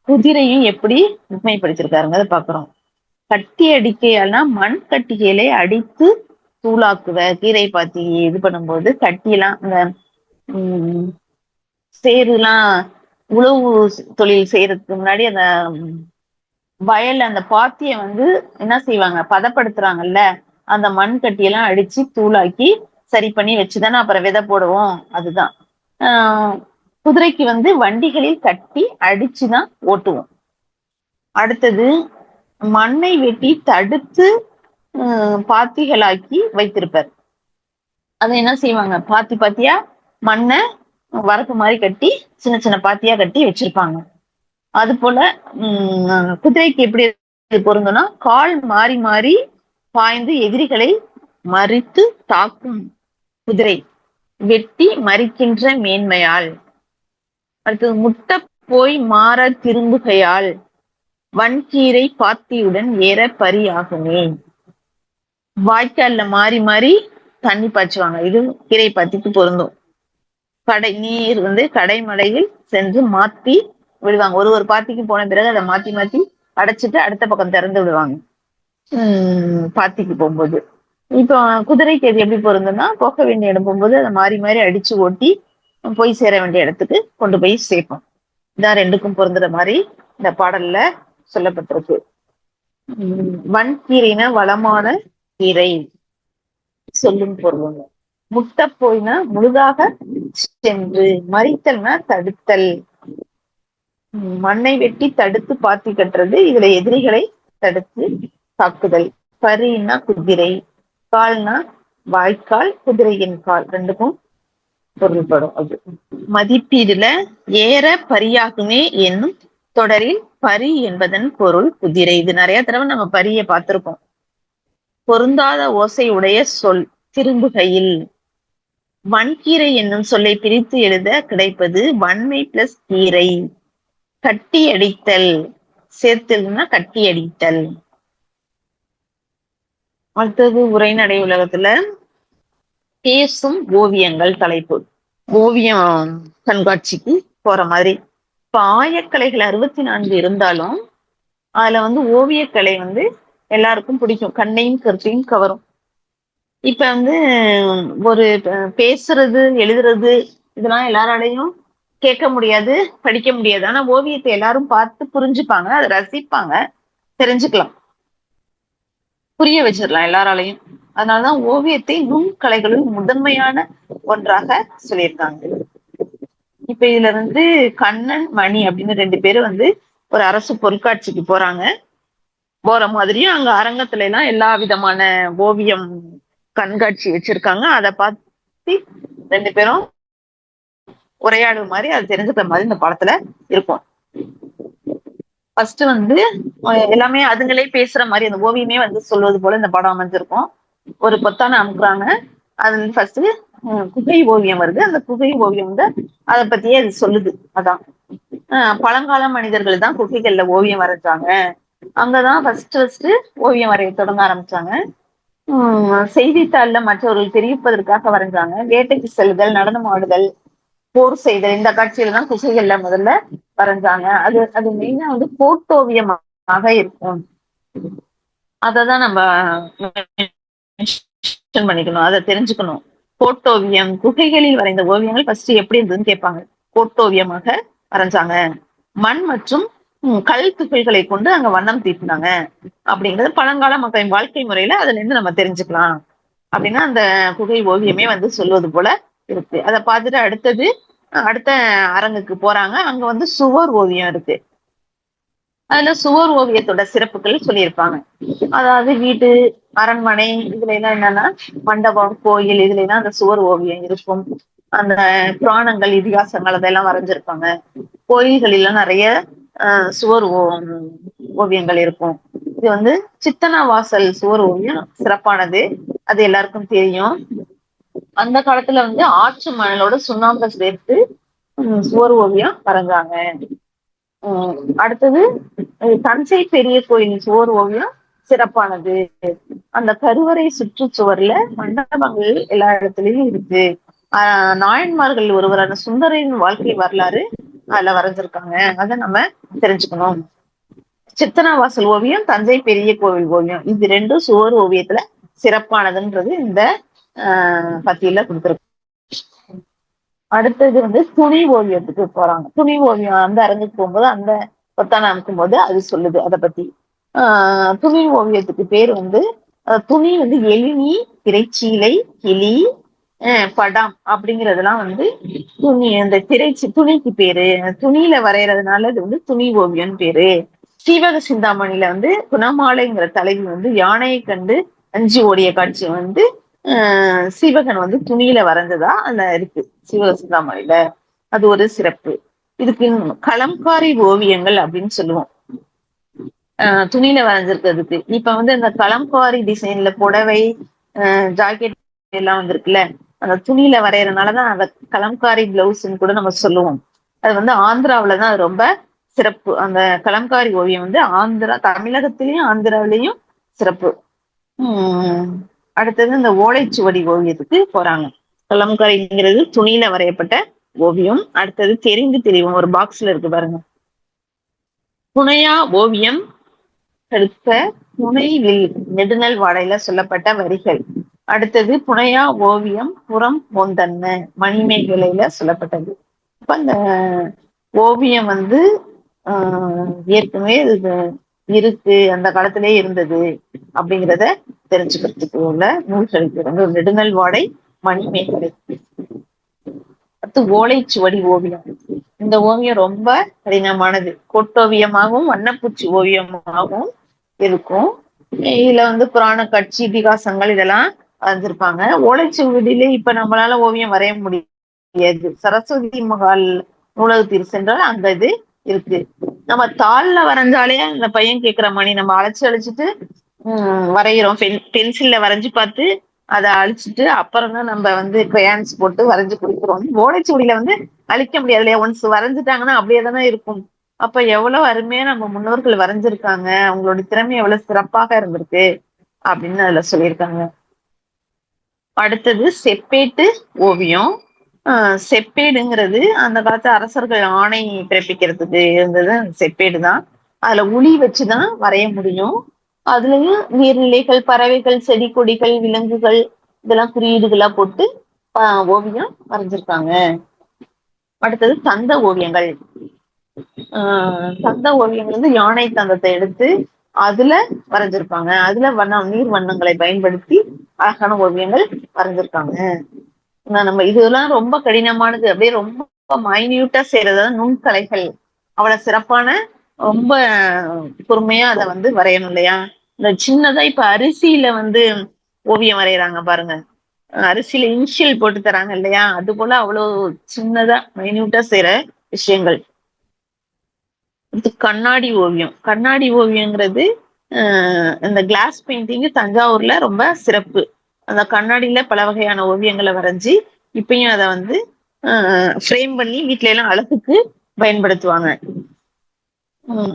குதிரையும் எப்படி உண்மைப்படுத்திருக்காருங்க அதை பாக்குறோம். கட்டி அடிக்கையால்னா மண் கட்டிகளை அடித்து தூளாக்குவ. கீரை பாத்தி இது பண்ணும்போது கட்டியெல்லாம் இந்த சேருலாம் உழவு தொழில் செய்யறதுக்கு முன்னாடி அந்த வயல்ல அந்த பாத்திய வந்து என்ன செய்வாங்க, பதப்படுத்துறாங்கல்ல, அந்த மண் கட்டியெல்லாம் அடிச்சு தூளாக்கி சரி பண்ணி வச்சுதானே அப்புறம் விதை போடுவோம். அதுதான் குதிரைக்கு வந்து வண்டிகளில் கட்டி அடிச்சுதான் ஓட்டுவோம். அடுத்தது மண்ணை வெட்டி தடுத்து பாத்திகளாக்கி வைத்திருப்பார். அதை என்ன செய்வாங்க, பாத்தி பாத்தியா மண்ணை வரப்பு மாதிரி கட்டி சின்ன சின்ன பாத்தியா கட்டி வச்சிருப்பாங்க. அது போல குதிரைக்கு எப்படி பொருந்தும்னா, கால் மாறி மாறி பாய்ந்து எதிரிகளை மறித்து தாக்கும் குதிரை, வெட்டி மறிக்கின்ற மேன்மையால். அடுத்தது முட்ட போய் மாற திரும்புகையால், வன்கீரை பாத்தியுடன் ஏற பரியாகுமே. வாய்க்கால்ல மாறி மாறி தண்ணி பாய்ச்சுவாங்க, இது கீரை பாத்திக்கு பொருந்தும். கடை நீர் வந்து கடைமடையில் சென்று மாத்தி விடுவாங்க. ஒரு பாத்திக்கு போன பிறகு அதை மாத்தி மாத்தி அடைச்சிட்டு அடுத்த பக்கம் திறந்து விடுவாங்க பாத்திக்கு போகும்போது. இப்போ குதிரைக்கு அது எப்படி பொருந்தும்னா, போக வேண்டிய இடம் போகும்போது அதை மாறி மாறி அடிச்சு ஓட்டி போய் சேர வேண்டிய இடத்துக்கு கொண்டு போய் சேர்ப்போம். இதான் ரெண்டுக்கும் பொருந்துற மாதிரி இந்த பாடல்ல சொல்லப்பட்டிருக்கு. வன்கீரைனா வளமான கீரை சொல்லும் பொருளுங்க. முட்ட போய்னா முழுதாக சென்று, மறித்தல்னா தடுத்தல். மண்ணை வெட்டி தடுத்து பாத்தி கட்டுறது, இதுல எதிரிகளை தடுத்து தாக்குதல். பரின்னா குதிரை, கால்னா வாய்க்கால், குதிரையின் கால், ரெண்டுக்கும் பொருள்படும். அது மதிப்பீடுல ஏற பரியாகுமே என்னும் தொடரில் பரி என்பதன் பொருள் குதிரை. இது நிறைய தடவை நம்ம பரிய பார்த்திருக்கோம். பொருந்தாத ஓசை உடைய சொல் திரும்புகையில். வன்கீரை என்னும் சொல்லை பிரித்து எழுத கிடைப்பது வன்மை பிளஸ் கீரை. கட்டி அடித்தல், சேர்த்தல்னா கட்டி அடித்தல். அடுத்தது உரைநடை உலகத்துல பேசும் ஓவியங்கள் தலைப்பு. ஓவியம் கண்காட்சிக்கு போற மாதிரி. இப்ப ஆயக்கலைகள் 64 இருந்தாலும் அதுல வந்து ஓவியக்கலை வந்து எல்லாருக்கும் பிடிக்கும், கண்ணையும் கருத்தையும் கவரும். இப்ப வந்து ஒரு பேசுறது எழுதுறது இதெல்லாம் எல்லாராலையும் கேட்க முடியாது, படிக்க முடியாது. ஆனா ஓவியத்தை எல்லாரும் பார்த்து புரிஞ்சுப்பாங்க, அதை ரசிப்பாங்க, தெரிஞ்சுக்கலாம், புரிய வச்சிடலாம் எல்லாராலையும். அதனாலதான் ஓவியத்தை நுண்கலைகளில் முதன்மையான ஒன்றாக சொல்லியிருக்காங்க. இப்ப இதுல இருந்து கண்ணன் மணி அப்படின்னு 2 பேரும் வந்து ஒரு அரசு பொருட்காட்சிக்கு போறாங்க. போற மாதிரியும் அங்க அரங்கத்துல எல்லாம் எல்லா விதமான ஓவியம் கண்காட்சி வச்சிருக்காங்க. அதை பார்த்து 2 பேரும் உரையாடுற மாதிரி, அது தெரிஞ்சுக்கிற மாதிரி இந்த படத்துல இருக்கும். ஃபர்ஸ்ட் வந்து எல்லாமே அதுங்களே பேசுற மாதிரி, அந்த ஓவியமே வந்து சொல்வது போல இந்த படம் அமைஞ்சிருக்கும். ஒரு பொத்தான அமுக்குறாங்க, அது வந்து ஃபர்ஸ்ட் குகை ஓவியம் வருது. அந்த குகை ஓவியம் வந்து அதை பத்தியே அது சொல்லுது. அதான் பழங்கால மனிதர்கள் தான் குகைகள்ல ஓவியம் வரைஞ்சாங்க, அங்கதான் ஃபர்ஸ்ட் ஓவியம் வரைய தொடங்க ஆரம்பிச்சாங்க. செய்தித்தாள்ல மற்றவர்கள் தெரிவிப்பதற்காக வரைஞ்சாங்க. வேட்டைக்கு செல்லுதல், நடனம் ஆடுதல், போர் செய்தல் இந்த காட்சியில தான் குகைகள்ல முதல்ல வரைஞ்சாங்க. அது அது மெயினா வந்து கோட்டோவியமாக இருக்கும். அததான் நம்ம பண்ணிக்கணும், அதை தெரிஞ்சுக்கணும். கோட்டோவியம், குகைகளில் வரைந்த ஓவியங்கள் ஃபர்ஸ்ட் எப்படி இருந்ததுன்னு கேட்பாங்க. கோட்டோவியமாக வரைஞ்சாங்க. மண் மற்றும் கல் துகள்களை கொண்டு அங்க வண்ணம் தீட்டினாங்க அப்படிங்கிறது பழங்கால மக்களின் வாழ்க்கை முறையில அதுல இருந்து நம்ம தெரிஞ்சுக்கலாம். அப்படின்னா அந்த குகை ஓவியமே வந்து சொல்வது போல இருக்கு. அதை பார்த்துட்டு அடுத்த அரங்குக்கு போறாங்க. அங்க வந்து சுவர் ஓவியம் இருக்கு. அதுல சுவர் ஓவியத்தோட சிறப்புகள் சொல்லியிருப்பாங்க. அதாவது வீடு, அரண்மனை இதுல எல்லாம் என்னன்னா மண்டபம், கோயில் இதுல எல்லாம் அந்த சுவர் ஓவியம் இருக்கும். அந்த புராணங்கள், இதிகாசங்கள் அதெல்லாம் வரைஞ்சிருப்பாங்க. கோயில்களில நிறைய சுவர் ஓவியங்கள் இருக்கும். இது வந்து சித்தனா வாசல் சுவர் ஓவியம் சிறப்பானது. அது எல்லாருக்கும் தெரியும். அந்த காலத்துல வந்து ஆற்று மணலோட சுண்ணாம்பை சேர்த்து சுவர் ஓவியம் வரைஞ்சாங்க. அடுத்தது தஞ்சை பெரிய கோயில் சுவர் ஓவியம் சிறப்பானது. அந்த கருவறை சுற்றுச்சுவர்ல மண்டபங்கள் எல்லா இடத்துலயும் இருக்கு. நாயன்மார்கள் ஒருவரான சுந்தரின் வாழ்க்கை வரலாறு அதுல வரைஞ்சிருக்காங்க. அதை நம்ம தெரிஞ்சுக்கணும். சித்தனாவாசல் ஓவியம், தஞ்சை பெரிய கோவில் ஓவியம், இது ரெண்டும் சுவர் ஓவியத்துல சிறப்பானதுன்றது இந்த பத்தியில கொடுத்திருக்கு. அடுத்தது வந்து துணி ஓவியத்துக்கு போறாங்க. துணி ஓவியம் அந்த அரங்குக்கு போகும்போது அந்த பொத்தான அமைக்கும் போது அது சொல்லுது அதை பத்தி. துணி ஓவியத்துக்கு பேர் வந்து துணி வந்து எளினி, திரைச்சீலை, கிளி, படம் அப்படிங்கறதெல்லாம் வந்து துணி அந்த துணிக்கு பேரு. துணியில வரைகிறதுனால இது வந்து துணி ஓவியம் பேரு. சீவக சிந்தாமணியில வந்து குணமாலைங்கிற தலைவி வந்து யானையை கண்டு அஞ்சு ஓடிய காட்சி வந்து சீவகன் வந்து துணியில வரைஞ்சதா அந்த இருக்கு சீவக சிந்தாமணியில. அது ஒரு சிறப்பு. இதுக்கு கலம்காரி ஓவியங்கள் அப்படின்னு சொல்லுவோம். துணியில வரைஞ்சிருக்கிறதுக்கு. இப்ப வந்து இந்த கலம்காரி டிசைன்ல புடவை, ஜாக்கெட் எல்லாம் வந்திருக்குல்ல, அந்த துணியில வரைகிறதுனாலதான் அந்த கலம்காரி பிளவுஸ்ன்னு கூட நம்ம சொல்லுவோம். அது வந்து ஆந்திராவிலதான் அது ரொம்ப சிறப்பு. அந்த கலம்காரி ஓவியம் வந்து தமிழகத்திலயும் ஆந்திராவிலையும் சிறப்பு. அடுத்தது இந்த ஓலைச்சுவடி ஓவியத்துக்கு போறாங்க. கலம்காரிங்கிறது துணியில வரையப்பட்ட ஓவியம். அடுத்தது தெரிந்து தெரியும் ஒரு பாக்ஸ்ல இருக்கு பாருங்க. புனையா ஓவியம் அடுத்த புனைவில் நெடுநல் வாடையில சொல்லப்பட்ட வரிகள். அடுத்தது புனையா ஓவியம் புறம் பொந்தன்ன மணிமேகலையில சொல்லப்பட்டது. அப்ப அந்த ஓவியம் வந்து ஏற்கனவே இருக்கு, அந்த காலத்திலே இருந்தது அப்படிங்கிறத தெரிஞ்சுக்கிறதுக்கு உள்ள நூல்களுக்கு வந்து நெடுநல் வாடை, மணிமேகலை. அடுத்து ஓலைச்சுவடி ஓவியம். இந்த ஓவியம் ரொம்ப கடினமானது. கோட்டோவியமாகவும் வண்ணப்பூச்சி ஓவியமாகவும் இருக்கும். இதுல வந்து புராண காட்சி, இதிகாசங்கள் இதெல்லாம் வரைஞ்சிருப்பாங்க. ஓலைச்சுவடியிலே இப்ப நம்மளால ஓவியம் வரைய முடியாது. சரஸ்வதி மகால் நூலகத்தில் சென்றால் அந்த இது இருக்கு. நம்ம தாள்ல வரைஞ்சாலே அந்த பையன் கேட்கிற மணி நம்ம அழைச்சிட்டு வரைகிறோம். பென்சில்ல வரைஞ்சு பார்த்து அதை அழிச்சிட்டு அப்புறம் தான் நம்ம வந்து கிரையான்ஸ் போட்டு வரைஞ்சு கொடுக்குறோம். ஓலைச்சுவடியில வந்து அழிக்க முடியாது இல்லையா? ஒன்ஸ் வரைஞ்சிட்டாங்கன்னா அப்படியே தானே இருக்கும். அப்ப எவ்வளவு அருமையா நம்ம முன்னோர்கள் வரைஞ்சிருக்காங்க, அவங்களோட திறமை எவ்வளவு சிறப்பாக இருந்திருக்கு அப்படின்னு அதுல சொல்லியிருக்காங்க. அடுத்தது செப்பேட்டு ஓவியம். செப்பேடுங்கிறது அந்த காலத்து அரசர்கள் ஆணை பிறப்பிக்கிறதுக்கு இருந்தது செப்பேடு தான். அதுல உளி வச்சுதான் வரைய முடியும். அதுலயும் நீர்நிலைகள், பறவைகள், செடி கொடிகள், விலங்குகள் இதெல்லாம் குறியீடுகளா போட்டு ஓவியம் வரைஞ்சிருக்காங்க. அடுத்தது தந்த ஓவியங்கள். தந்த ஓவியங்கள் வந்து யானை தந்தத்தை எடுத்து அதுல வரைஞ்சிருப்பாங்க. அதுல நீர் வண்ணங்களை பயன்படுத்தி அழகான ஓவியங்கள் வரைஞ்சிருக்காங்க. நம்ம இதெல்லாம் ரொம்ப கடினமானது, அப்படியே ரொம்ப மைன்யூட்டா செய்யறது நுண்கலைகள். அவ்வளவு சிறப்பான ரொம்ப பொறுமையா அதை வந்து வரையணும் இல்லையா? இந்த சின்னதா இப்ப அரிசியில வந்து ஓவியம் வரைகிறாங்க பாருங்க. அரிசியில இன்ஷியல் போட்டு தராங்க இல்லையா? அது போல அவ்வளவு சின்னதா மைன்யூட்டா செய்யற விஷயங்கள். கண்ணாடி ஓவியம். கண்ணாடி ஓவியங்கிறது இந்த கிளாஸ் பெயிண்டிங் தஞ்சாவூர்ல ரொம்ப சிறப்பு. அந்த கண்ணாடியில பல வகையான ஓவியங்களை வரைஞ்சி இப்பயும் அதை வந்து ஃப்ரேம் பண்ணி வீட்டுல எல்லாம் அழகுக்கு பயன்படுத்துவாங்க.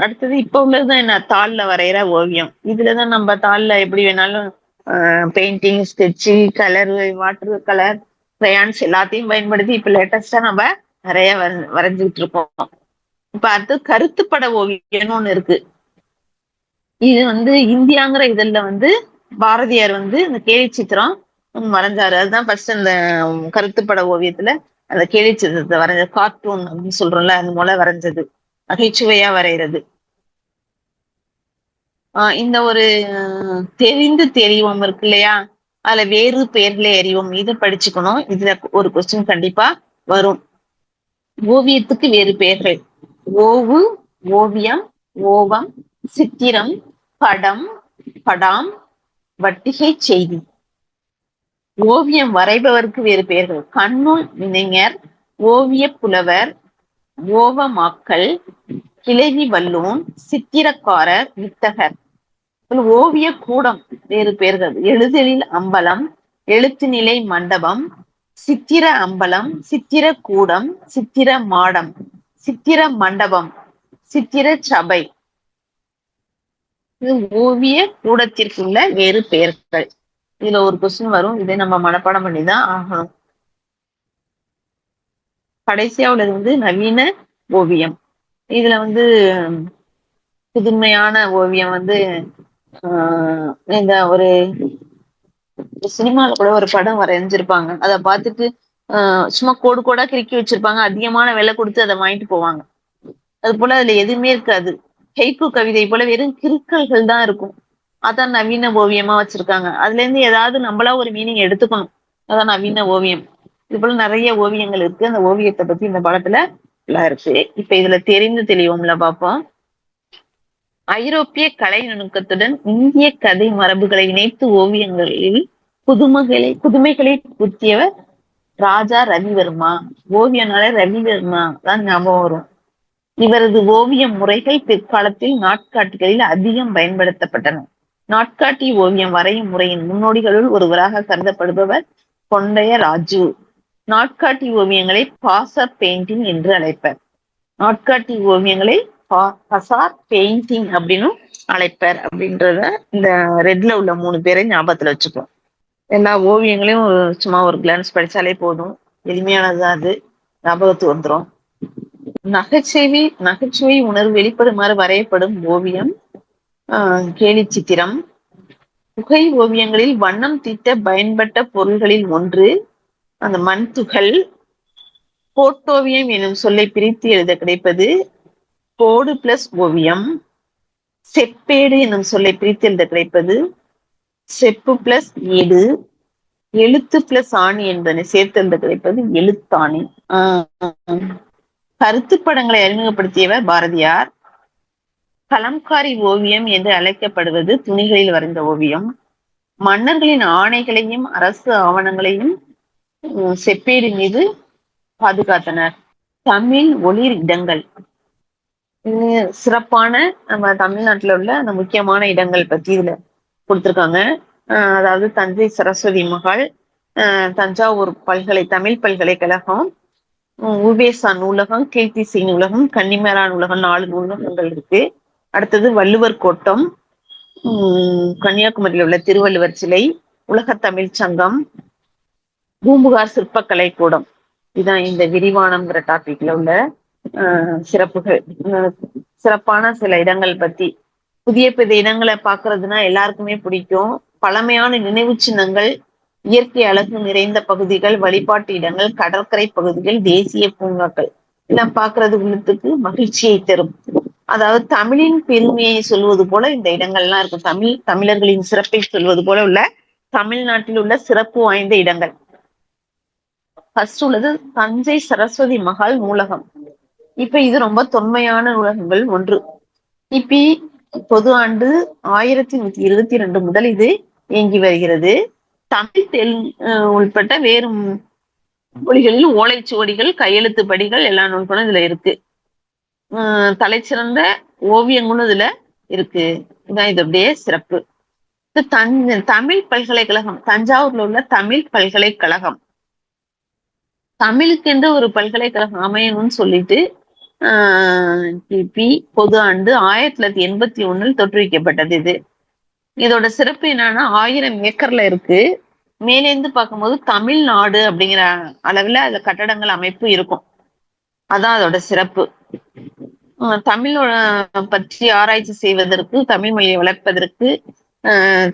அடுத்தது இப்ப உள்ளதுதான் என்ன, தாள்ல வரைகிற ஓவியம். இதுலதான் நம்ம தாள்ல எப்படி வேணாலும் painting, sketch, colour, water colour, crayons எல்லாத்தையும் பயன்படுத்தி இப்ப லேட்டஸ்டா நம்ம நிறைய வரைஞ்சுட்டு இருக்கோம். இப்ப அடுத்து கருத்துப்பட ஓவியம்னு ஒண்ணு இருக்கு. இது இந்தியாங்கிற இதழ்ல பாரதியார் இந்த கேலி சித்திரம் வரைஞ்சாரு. அதுதான் ஃபர்ஸ்ட் அந்த கருத்துப்பட ஓவியத்துல அந்த கேலி சித்திரத்தை வரைஞ்ச கார்ட்டூன் அப்படின்னு சொல்றோம்ல, அது மூலம் வரைஞ்சது, நகைச்சுவையா வரைகிறது. இந்த ஒரு தெரிந்து தெரிவோம் இருக்கு இல்லையா, அதுல வேறு பெயர்களை அறிவோம், இது படிச்சுக்கணும். இதுல ஒரு கொஸ்டின் கண்டிப்பா வரும். ஓவியத்துக்கு வேறு பெயர்கள்: ஓவு, ஓவியம், ஓவம், சித்திரம், படம், படாம், வட்டிகை செய்தி. ஓவியம் வரைபவருக்கு வேறு பெயர்கள்: கண்ணுள் வினைஞர், ஓவிய புலவர், ஓவமாக்கல், கிளவி வல்லூன், சித்திரக்காரர், வித்தகர். ஓவிய கூடம் வேறு பெயர்கள்: எழுதலில் அம்பலம், எழுத்து நிலை மண்டபம், சித்திர அம்பலம், சித்திர கூடம், சித்திர மாடம், சித்திர மண்டபம், சித்திர சபை. இது ஓவிய கூடத்திற்குள்ள வேறு பெயர்கள். இதுல ஒரு கொஸ்டின் வரும், இதை நம்ம மனப்பாடம் பண்ணிதான் ஆகணும். கடைசியா உள்ளது நவீன ஓவியம். இதுல புதுமையான ஓவியம் இந்த ஒரு சினிமால கூட ஒரு படம் வரைஞ்சிருப்பாங்க, அதை பார்த்துட்டு சும்மா கோடு கோடா கிறுக்கி வச்சிருப்பாங்க, அதிகமான விலை கொடுத்து அதை வாங்கிட்டு போவாங்க. அது போல அதுல எதுவுமே இருக்காது, ஹைக்கூ கவிதை போல வெறும் கிறுக்கல்கள் தான் இருக்கும். அதான் நவீன ஓவியமா வச்சிருக்காங்க. அதுல இருந்து ஏதாவது நம்மளா ஒரு மீனிங் எடுத்துக்கணும், அதான் நவீன ஓவியம். இது போல நிறைய ஓவியங்கள் இருக்கு. அந்த ஓவியத்தை பத்தி இந்த படத்துல எல்லாம் இருக்கு. இப்ப இதுல தெரிந்து தெளிவோம்ல பார்ப்போம். ஐரோப்பிய கலை நுணுக்கத்துடன் இந்திய கதை மரபுகளை இணைத்து ஓவியங்களில் புதுமைகளை புத்தியவர் ராஜா ரவிவர்மா. ஓவியனால ரவிவர்மா தான் ஞாபகம் வரும். இவரது ஓவிய முறைகள் பிற்காலத்தில் நாட்காட்டிகளில் அதிகம் பயன்படுத்தப்பட்டன. நாட்காட்டி ஓவியம் வரையும் முறையின் முன்னோடிகளுள் ஒருவராக கருதப்படுபவர் கொண்டைய ராஜு. நாட்காட்டி ஓவியங்களை பாசர் பெயிண்டிங் என்று அழைப்பர். நாட்காட்டி ஓவியங்களை பசார் பெயிண்டிங் அப்படின்னு அழைப்பர் அப்படின்றத இந்த ரெட்ல உள்ள 3 பேரை ஞாபகத்துல வச்சுப்போம். எல்லா ஓவியங்களையும் சும்மா ஒரு கிளான்ஸ் படிச்சாலே போதும், எளிமையானதுதான், அது ஞாபகத்து வந்துடும். நகைச்சுவை உணர்வு வெளிப்படுமாறு வரையப்படும் ஓவியம் கேலி சித்திரம். புகை ஓவியங்களில் வண்ணம் தீட்ட பயன்பட்ட பொருள்களில் ஒன்று அந்த மண் துகள். கோட்டோவியம் எனும் சொல்லை பிரித்து எழுத கிடைப்பது கோடு பிளஸ் ஓவியம். செப்பேடு எனும் சொல்லை பிரித்து எழுத கிடைப்பது செப்பு பிளஸ் ஏடு. எழுத்து பிளஸ் ஆணி என்பதனை சேர்த்து எழுத கிடைப்பது எழுத்தாணி. கருத்து படங்களை அறிமுகப்படுத்தியவர் பாரதியார். கலம்காரி ஓவியம் என்று அழைக்கப்படுவது துணிகளில் வரைந்த ஓவியம். மன்னர்களின் ஆணைகளையும் அரசு ஆவணங்களையும் செப்பேடு மீது பாதுகாத்தனர். தமிழ் ஒளிர் இடங்கள். சிறப்பான நம்ம தமிழ்நாட்டுல உள்ள அந்த முக்கியமான இடங்கள் பத்தி இதுல கொடுத்திருக்காங்க. அதாவது தஞ்சை சரஸ்வதி மகால், தஞ்சாவூர் தமிழ் பல்கலைக்கழகம், உவேசா நூலகம், கீர்த்திசை நூலகம், கன்னிமேரா நூலகம், 4 நூலகங்கள் இருக்கு. அடுத்தது வள்ளுவர் கோட்டம், கன்னியாகுமரியில் உள்ள திருவள்ளுவர் சிலை, உலக தமிழ் சங்கம், பூம்புகார் சிற்பக்கலை கூடம். இதுதான் இந்த விரிவானம்ங்கிற டாபிக்ல உள்ள சிறப்புகள். சிறப்பான சில இடங்கள் பத்தி. புதிய இடங்களை பாக்குறதுன்னா எல்லாருக்குமே பிடிக்கும். பழமையான நினைவு சின்னங்கள், இயற்கை அழகு நிறைந்த பகுதிகள், வழிபாட்டு இடங்கள், கடற்கரை பகுதிகள், தேசிய பூங்காக்கள் எல்லாம் பாக்குறது உள்ளத்துக்கு மகிழ்ச்சியை தரும். அதாவது தமிழின் பெருமையை சொல்வது போல இந்த இடங்கள்லாம் இருக்கும். தமிழர்களின் சிறப்பை சொல்வது போல உள்ள தமிழ்நாட்டில் உள்ள சிறப்பு வாய்ந்த இடங்கள். ஃபர்ஸ்ட் உள்ளது தஞ்சை சரஸ்வதி மகால் நூலகம். இப்ப இது ரொம்ப தொன்மையான நூலகங்கள் ஒன்று. கிபி பொது ஆண்டு 1122 முதல் இது இயங்கி வருகிறது. தமிழ் உள்பட்ட வேறு மொழிகளில் ஓலைச்சுவடிகள், கையெழுத்து படிகள் எல்லா நூல்களும் இதுல இருக்கு. தலைச்சிறந்த ஓவியங்களும் இதுல இருக்கு. இதுதான் இதோடைய சிறப்பு. தமிழ் பல்கலைக்கழகம், தஞ்சாவூர்ல உள்ள தமிழ் பல்கலைக்கழகம். தமிழுக்கென்று ஒரு பல்கலைக்கழகம் அமையணும்னு சொல்லிட்டு கிபி பொது ஆண்டு 1981 தோற்றுவிக்கப்பட்டது. இது இதோட சிறப்பு என்னன்னா 1000 ஏக்கர்ல இருக்கு. மேலேந்து பார்க்கும்போது தமிழ்நாடு அப்படிங்கிற அளவுல அதுல கட்டடங்கள் அமைப்பு இருக்கும். அதான் அதோட சிறப்பு. தமிழோட பற்றி ஆராய்ச்சி செய்வதற்கு, தமிழ் மொழியை வளர்ப்பதற்கு,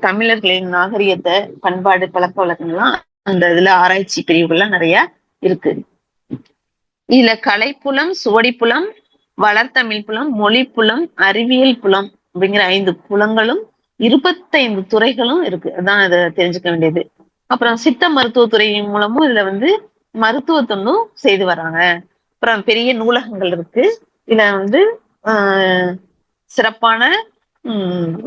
தமிழர்களின் நாகரிகத்தை, பண்பாடு, பழக்க வழக்கங்கள்லாம் அந்த இதுல ஆராய்ச்சி பிரிவுகள்லாம் நிறைய இருக்கு. இதுல கலைப்புலம், சுவடிப்புலம், வளர்த்தமிழ் புலம், மொழிப்புலம், அறிவியல் புலம் அப்படிங்கிற 5 புலங்களும் 25 துறைகளும் இருக்கு. அதான் அதை தெரிஞ்சுக்க வேண்டியது. அப்புறம் சித்த மருத்துவத்துறை மூலமும் இதுல வந்து மருத்துவ தொண்டும் செய்து வராங்க. அப்புறம் பெரிய நூலகங்கள் இருக்கு. இதுல வந்து சிறப்பான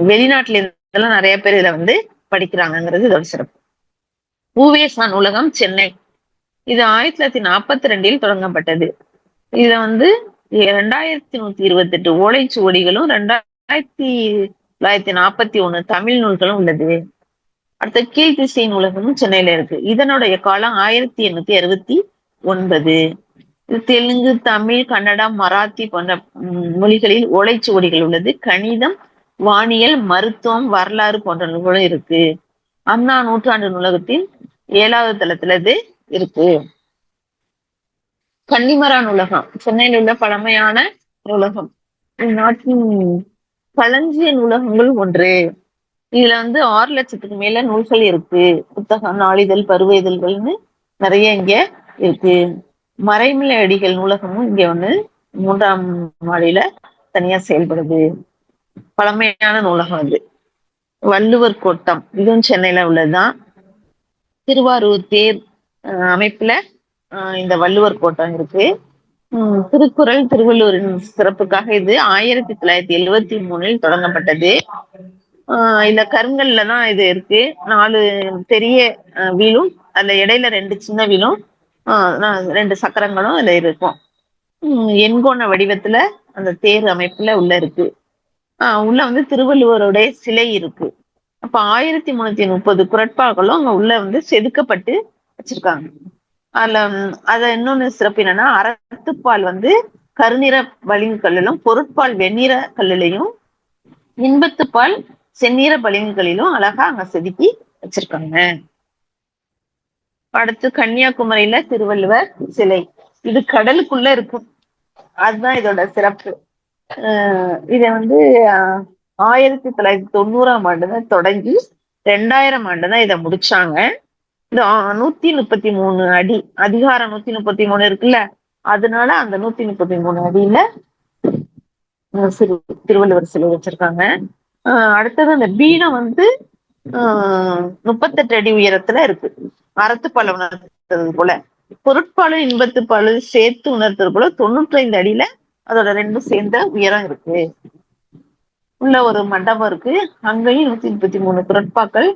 வெளிநாட்டுல இருந்தெல்லாம் நிறைய பேர் இதுல வந்து படிக்கிறாங்கிறது இதோட சிறப்பு. உவேசா நூலகம் சென்னை. இது 1942 தொடங்கப்பட்டது. இதுல வந்து 2128 ஓலைச்சுவடிகளும் 2941 தமிழ் நூல்களும் உள்ளது. அடுத்த கீழ்த்திசை நூலகமும் சென்னையில இருக்கு. இதனுடைய காலம் 1869. தெலுங்கு, தமிழ், கன்னடம், மராத்தி போன்ற மொழிகளில் ஓலைச்சுவடிகள் உள்ளது. கணிதம், வானியல், மருத்துவம், வரலாறு போன்ற நூல்களும் இருக்கு. அண்ணா நூற்றாண்டு நூலகத்தின் 7வது தளத்துல இது இருக்கு. கன்னிமரா நூலகம் சென்னையில் உள்ள பழமையான நூலகம். நாட்டின் களஞ்சிய நூலகங்கள் ஒன்று. இதுல வந்து 6 லட்சத்துக்கு மேல நூல்கள் இருக்கு. புத்தகம், நாளிதழ், பருவ இதழ்கள்னு நிறைய இங்க இருக்கு. மறைமலை அடிகள் நூலகமும் இங்க ஒண்ணு 3ஆம் மாடியில தனியா செயல்படுது. பழமையான நூலகம் அது. வள்ளுவர் கோட்டம் இதுவும் சென்னையில உள்ளதுதான். திருவாரூர் தேர் அமைப்புல இந்த வள்ளுவர் கோட்டம் இருக்கு. திருக்குறள் திருவள்ளுவரின் சிறப்புக்காக இது 1973 தொடங்கப்பட்டது. இந்த கருங்கல்ல தான் இது இருக்கு. 4 பெரிய வீலும் அதுல இடையில 2 சின்ன வீலும் 2 சக்கரங்களும் அதுல இருக்கும். எண்கோண வடிவத்துல அந்த தேர் அமைப்புல உள்ள இருக்கு. உள்ள வந்து திருவள்ளுவருடைய சிலை இருக்கு. அப்ப 1330 குறட்பாக்களும் அங்க உள்ள வந்து செதுக்கப்பட்டு வச்சிருக்காங்க. அத இன்னொன்னு சிறப்பு என்னன்னா, அறத்துப்பால் வந்து கருநிற பளிங்கு கல்லிலும், பொருட்பால் வெண்ணிற கல்லிலையும், இன்பத்துப்பால் செந்நிற பளிங்குகளிலும் அழகா அங்க செதுக்கி வச்சிருக்காங்க. அடுத்து கன்னியாகுமரியில திருவள்ளுவர் சிலை. இது கடலுக்குள்ள இருக்கும். அதுதான் இதோட சிறப்பு. இத வந்து 1990ஆம் ஆண்டுதான் தொடங்கி 2000 ஆண்டுதான் இதை முடிச்சாங்க. இந்த 133 அடி அதிகாரம் 133 இருக்குல்ல, அதனால அந்த 133 அடியில திருவள்ளுவர் சிலை வச்சிருக்காங்க. அடுத்தது அந்த பீடம் வந்து 38 அடி உயரத்துல இருக்கு. அறத்துப்பாலை உணர்த்துறது போல, பொருட்பாலும் இன்பத்துப்பாலும் சேர்த்து உணர்த்துறது போல 95 அடியில அதோட 2 சேர்ந்த உயரம் இருக்கு. உள்ள ஒரு மண்டபம் இருக்கு. அங்கேயும் 133 குறட்பாக்கள்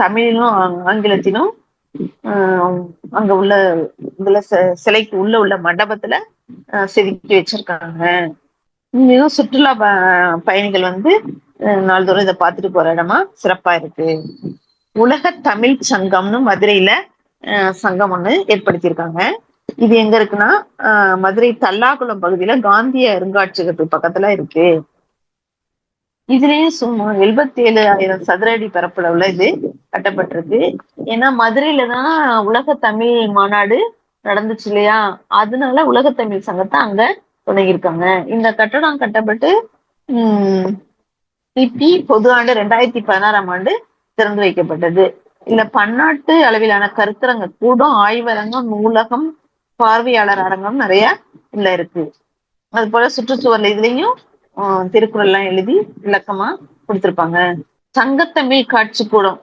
தமிழிலும் ஆங்கிலத்திலும் அங்க உள்ள இதுல சிலைக்கு உள்ள மண்டபத்துல செதுக்கி வச்சிருக்காங்க. இன்னும் சுற்றுலா பயணிகள் வந்து நாள்தோறும் இதை பார்த்துட்டு போற இடமா சிறப்பா இருக்கு. உலக தமிழ் சங்கம்னு மதுரையில சங்கம் ஒண்ணு ஏற்படுத்தியிருக்காங்க. இது எங்க இருக்குன்னா மதுரை தல்லாகுளம் பகுதியில காந்திய அருங்காட்சியகத்துக்கு பக்கத்துல இருக்கு. இதுலயும் சும்மா 77,000 சதுர அடி பரப்பளவுல இது கட்டப்பட்டிருக்கு. ஏன்னா மதுரையில தான் உலக தமிழ் மாநாடு நடந்துச்சு இல்லையா, அதனால உலக தமிழ் சங்கத்தை அங்க தொடங்கியிருக்காங்க. இந்த கட்டடம் கட்டப்பட்டு கிபி பொது ஆண்டு 2016ஆம் ஆண்டு திறந்து வைக்கப்பட்டது. இல்ல பன்னாட்டு அளவிலான கருத்தரங்க கூடம், ஆய்வரங்கம், நூலகம், பார்வையாளர் அரங்கம் நிறைய உள்ள இருக்கு. அது போல சுற்றுச்சுவர்ல இதுலயும் திருக்குறள் எல்லாம் எழுதி விளக்கமா கொடுத்திருப்பாங்க. சங்கத்தமிழ் காட்சி கூடம்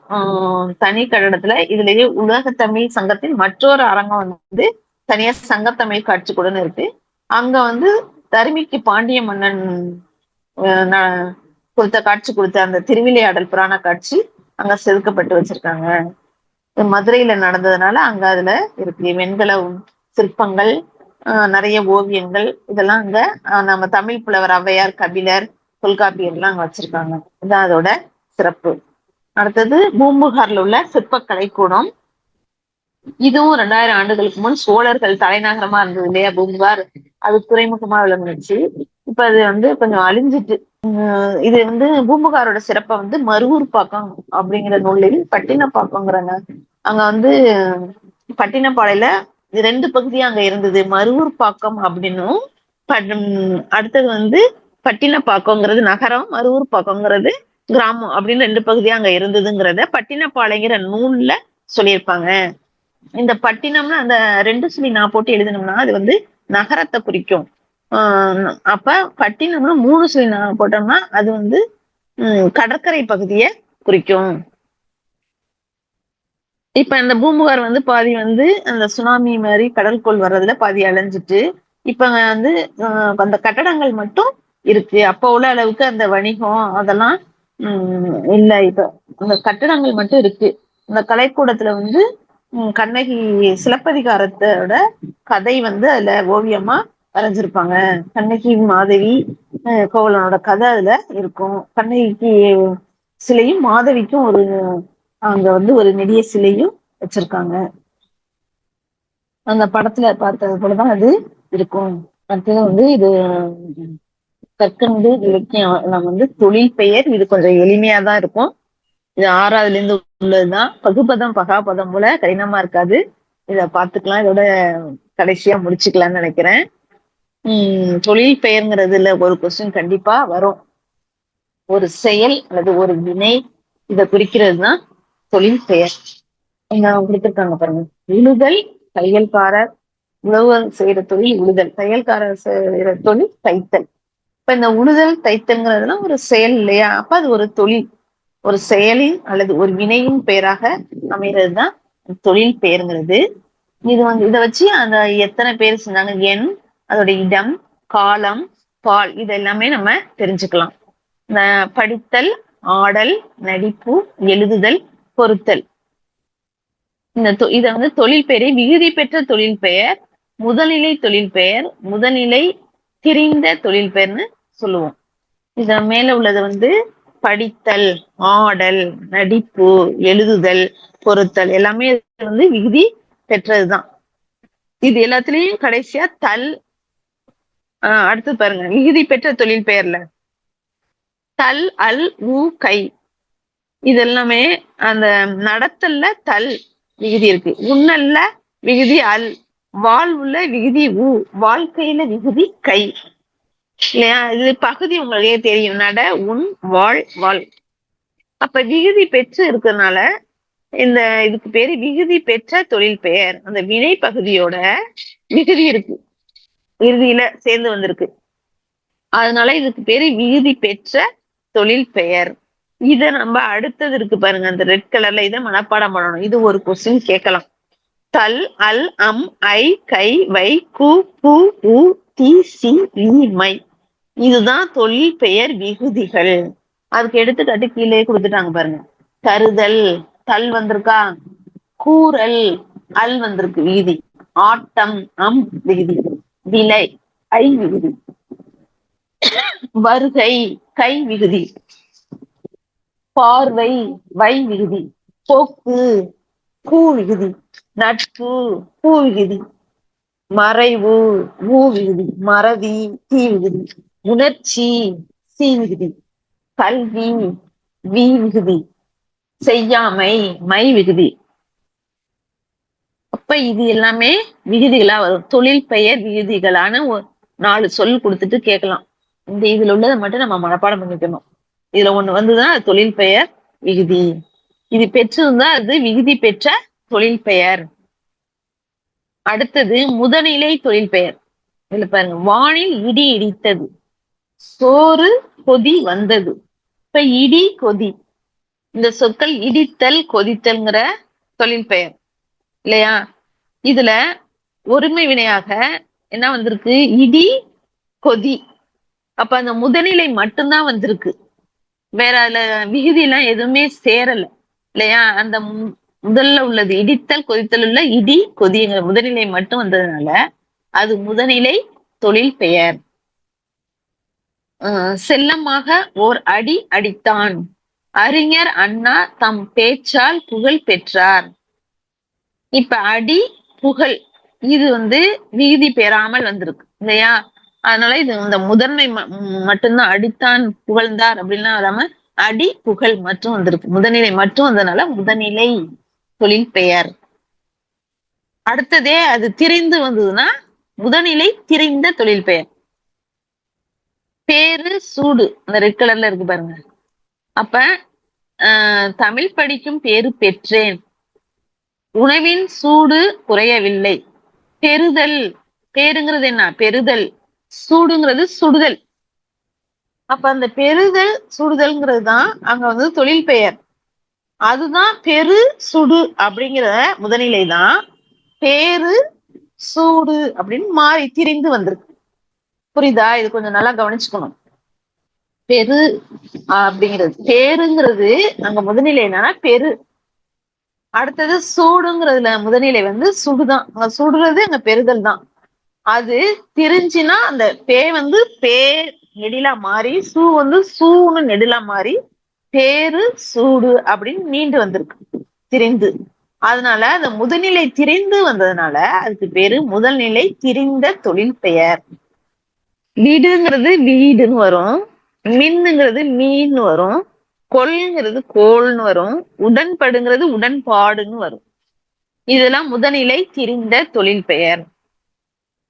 தனி கட்டடத்துல இதுலயே உலக தமிழ் சங்கத்தின் மற்றொரு அரங்கம் வந்து தனியா சங்கத்தமிழ் காட்சி கூடம் இருக்கு. அங்க வந்து தருமிக்கு பாண்டிய மன்னன் காட்சி கொடுத்த அந்த திருவிளையாடல் புராண காட்சி அங்க செதுக்கப்பட்டு வச்சிருக்காங்க. மதுரையில நடந்ததுனால அங்க அதுல இருக்கு. வெண்கல சிற்பங்கள், நிறைய ஓவியங்கள், இதெல்லாம் அங்க நம்ம தமிழ் புலவர் ஔவையார், கபிலர், தொல்காப்பியர் எல்லாம் அங்க வச்சிருக்காங்க. இதுதான் அதோட சிறப்பு. அடுத்தது பூம்புகார்ல உள்ள சிற்பக்கலை கூடம். இதுவும் 2000 ஆண்டுகளுக்கு முன் சோழர்கள் தலைநகரமா இருந்தது இல்லையா பூம்புகார், அது துறைமுகமா விளங்குச்சு. இப்ப அது வந்து கொஞ்சம் அழிஞ்சிட்டு. இது வந்து பூம்புகாரோட சிறப்பை வந்து மருவூர்பாக்கம் அப்படிங்கிற நூலில் பட்டினப்பாக்கங்கிறாங்க. அங்க வந்து பட்டினப்பாளையில 2 பகுதியா அங்க இருந்தது. மருவூர்பாக்கம் அப்படின்னும், அடுத்தது வந்து பட்டினப்பாக்கங்கிறது நகரம், மருவூர்பாக்கங்கிறது கிராமம் அப்படின்னு 2 பகுதியா அங்க இருந்ததுங்கிறத பட்டினப்பாளையங்கிற நூல்ல சொல்லியிருப்பாங்க. இந்த பட்டினம்னு அந்த 2 சொல்லி நான் போட்டு எழுதணும்னா அது வந்து நகரத்தை குறிக்கும். அப்ப பட்டினம்னு 3 சொல்லி நான் போட்டோம்னா அது வந்து கடற்கரை பகுதியை குறிக்கும். இப்ப இந்த பூம்புகார் வந்து பாதி வந்து அந்த சுனாமி மாதிரி கடற்கோள் வர்றதுல பாதி அடைஞ்சிட்டு, இப்ப வந்து அந்த கட்டடங்கள் மட்டும் இருக்கு. அப்ப உள்ள அளவுக்கு அந்த வணிகம் அதெல்லாம் இல்ல. இப்ப அந்த கட்டடங்கள் மட்டும் இருக்கு. அந்த கலைக்கூடத்துல வந்து கண்ணகி சிலப்பதிகாரத்தோட கதை வந்து அதுல ஓவியமா வரைஞ்சிருப்பாங்க. கண்ணகி மாதவி கோவலனோட கதை அதுல இருக்கும். கண்ணகிக்கு சிலையும் மாதவிக்கும் அங்க வந்து ஒரு நெடிய சிலையும் வச்சிருக்காங்க. அந்த படத்துல பார்த்தது போலதான் அது இருக்கும். அடுத்தது வந்து இது கற்கண்டு இலக்கியம் நம்ம வந்து தொழில் பெயர். இது கொஞ்சம் எளிமையா தான் இருக்கும். இது 6வதுல இருந்து உள்ளதுதான். பகுபதம் பகாபதம் போல கடினமா இருக்காது. இத பாத்துக்கலாம். இதோட கடைசியா முடிச்சுக்கலாம்னு நினைக்கிறேன். தொழில் பெயர்ங்கிறதுல ஒரு கொஸ்டின் கண்டிப்பா வரும். ஒரு செயல் அல்லது ஒரு வினை இதை குறிக்கிறது தான் தொழில் பெயர். கொடுத்திருக்காங்க பாருங்க. உழுதல் தையல்காரர், உழவர் செய்யற தொழில் உழுதல், தையல்காரர் செய்யற தொழில் தைத்தல். இப்ப இந்த உழுதல் தைத்தல்ங்கிறதுலாம் ஒரு செயல் இல்லையா? அப்ப அது ஒரு தொழில், ஒரு செயலின் அல்லது ஒரு வினையின் பெயராக அமைகிறது தான் தொழில் பெயர்ங்கிறது. இது வந்து இதை வச்சு அந்த எத்தனை பேர் செஞ்சாங்க, எண், அதோட இடம், காலம், பால், இது எல்லாமே நம்ம தெரிஞ்சுக்கலாம். படித்தல், ஆடல், நடிப்பு, எழுதுதல், பொருத்தல். இத வந்து தொழில் பெயரை விகுதி பெற்ற தொழில் பெயர், முதல்நிலை தொழில் பெயர், முதல்நிலை திரிந்த தொழில் பெயர்னு சொல்லுவோம். இத மேல உள்ளது வந்து படித்தல், ஆடல், நடிப்பு, எழுதுதல், பொருத்தல் எல்லாமே வந்து விகுதி பெற்றதுதான். இது எல்லாத்துலயும் கடைசியா தல். அடுத்து பாருங்க, விகுதி பெற்ற தொழில் பெயர்ல தல், அல், ஊ, கை, இது எல்லாமே அந்த நடத்தல்ல தல் விகுதி இருக்கு, உன்னல்ல விகுதி அல், வாழ்வுல விகுதி ஊ, வாழ்க்கையில விகுதி கை இல்லையா? இது பகுதி உங்களுக்கே தெரியும். நட, உன், வாழ், வாழ். அப்ப விகுதி பெற்று இருக்கிறதுனால இந்த இதுக்கு பேரு விகுதி பெற்ற தொழில் பெயர். அந்த வினை பகுதியோட விகுதி இருக்கு, இறுதியில சேர்ந்து வந்திருக்கு. அதனால இதுக்கு பேரு விகுதி பெற்ற தொழில் பெயர். இத நம்ம அடுத்தது இருக்கு பாருங்க, அந்த ரெட் கலர்ல, இதை மனப்பாடம் பண்ணணும். இது ஒரு கொஸ்டின் கேட்கலாம். தல், அல், அம், ஐ, கை, வை, கு, பு, உ, தி, சி, இ, மை. இதுதான் தொழில் பெயர் விகுதிகள். அதுக்கு எடுத்துக்காட்டு கீழே கொடுத்துட்டாங்க பாருங்க. தருதல், தல் வந்திருக்கா, கூறல், அல் வந்திருக்கு விகுதி, ஆட்டம், அம் விகுதி, விலை, ஐ விகுதி, வருகை, கை விகுதி, பார்வை, வை விகுதி, போக்கு, கூ விகுதி, நட்பு, பூ விகுதி, மறைவு, ஊ விகுதி, மறதி, தீ விகுதி, உணர்ச்சி, சி விகுதி, கல்வி, வி விகுதி, செய்யாமை, மை விகுதி. அப்ப இது எல்லாமே விகுதிகளா வரும். தொழில் பெயர் விகுதிகளான 4 சொல் கொடுத்துட்டு கேட்கலாம். இந்த இதுல உள்ளதை மட்டும் நம்ம மனப்பாடம் பண்ணிக்கணும். இதுல ஒண்ணு வந்துதான் தொழில் பெயர் விகுதி. இது பெற்றிருந்தா அது விகுதி பெற்ற தொழில் பெயர். அடுத்தது முதல்நிலை தொழில் பெயர். இதுல பாருங்க, வானில் இடி இடித்தது, சோறு கொதி வந்தது. இப்ப இடி, கொதி, இந்த சொற்கள் இடித்தல், கொதித்தல்ங்கிற தொழில் பெயர் இல்லையா? இதுல ஒருமை வினையாக என்ன வந்திருக்கு, இடி, கொதி. அப்ப அந்த முதல்நிலை மட்டும்தான் வந்திருக்கு, வேற அதுல விகுதி எல்லாம் எதுவுமே சேரல இல்லையா? அந்த முதல்ல உள்ளது இடித்தல், கொதித்தல் உள்ள இடி, கொதிங்கிற முதல்நிலை மட்டும் வந்ததுனால அது முதல்நிலை தொழில் பெயர். செல்லமாக ஓர் அடி அடித்தான், அறிஞர் அண்ணா தம் பேச்சால் புகழ் பெற்றார். இப்ப அடி, புகழ், இது வந்து விகுதி பெறாமல் வந்திருக்கு இல்லையா? அதனால இது இந்த முதன்மை மட்டும்தான். அடித்தான் புகழ்ந்தார் அப்படின்லாம் வராம அடி புகழ் மட்டும் வந்திருக்கு. முதல்நிலை மட்டும் வந்ததுனால முதல்நிலை தொழில் பெயர். அடுத்ததே அது திரிந்து வந்ததுன்னா முதல்நிலை திரிந்த தொழில் பெயர். பேரு சூடு அந்த ரெட் கலர்ல இருக்கு பாருங்க. அப்ப தமிழ் படிக்கும் பேரு பெற்றேன், உணவின் சூடு குறையவில்லை. பெறுதல், பேருங்கிறது என்ன? பெறுதல். சூடுங்கிறது சுடுதல். அப்ப அந்த பெறுதல் சுடுதல்ங்கிறது தான் அங்க வந்து தொழில் பெயர். அதுதான் பெரு சுடு அப்படிங்கிற முதல்நிலை தான் பேரு சூடு அப்படின்னு மாறி திரிந்து வந்திருக்கு. புரியுதா? இது கொஞ்சம் நல்லா கவனிச்சுக்கணும். பெரு அப்படிங்கிறது பேருங்கிறது அங்க முதல்நிலை என்னன்னா பெரு. அடுத்தது சூடுங்கிறதுல முதல்நிலை வந்து சுடுதான். அங்க சுடுறது அங்க பெறுதல் தான். அது திரிஞ்சுன்னா அந்த பே வந்து பே நெடிலா மாறி சூ வந்து சூன்னு நெடிலா மாறி பேரு சூடு அப்படின்னு மீண்டு வந்திருக்கு திரிந்து. அதனால அந்த முதுநிலை திரிந்து வந்ததுனால அதுக்கு பேரு முதல்நிலை திரிந்த தொழில் பெயர். வீடுங்கிறது வீடுன்னு வரும், மின்னுங்கிறது மீன்னு வரும், கொள்ங்கிறது கோள்னு வரும், உடன்படுங்கிறது உடன்பாடுன்னு வரும். இதெல்லாம் முதல்நிலை திரிந்த தொழில் பெயர்.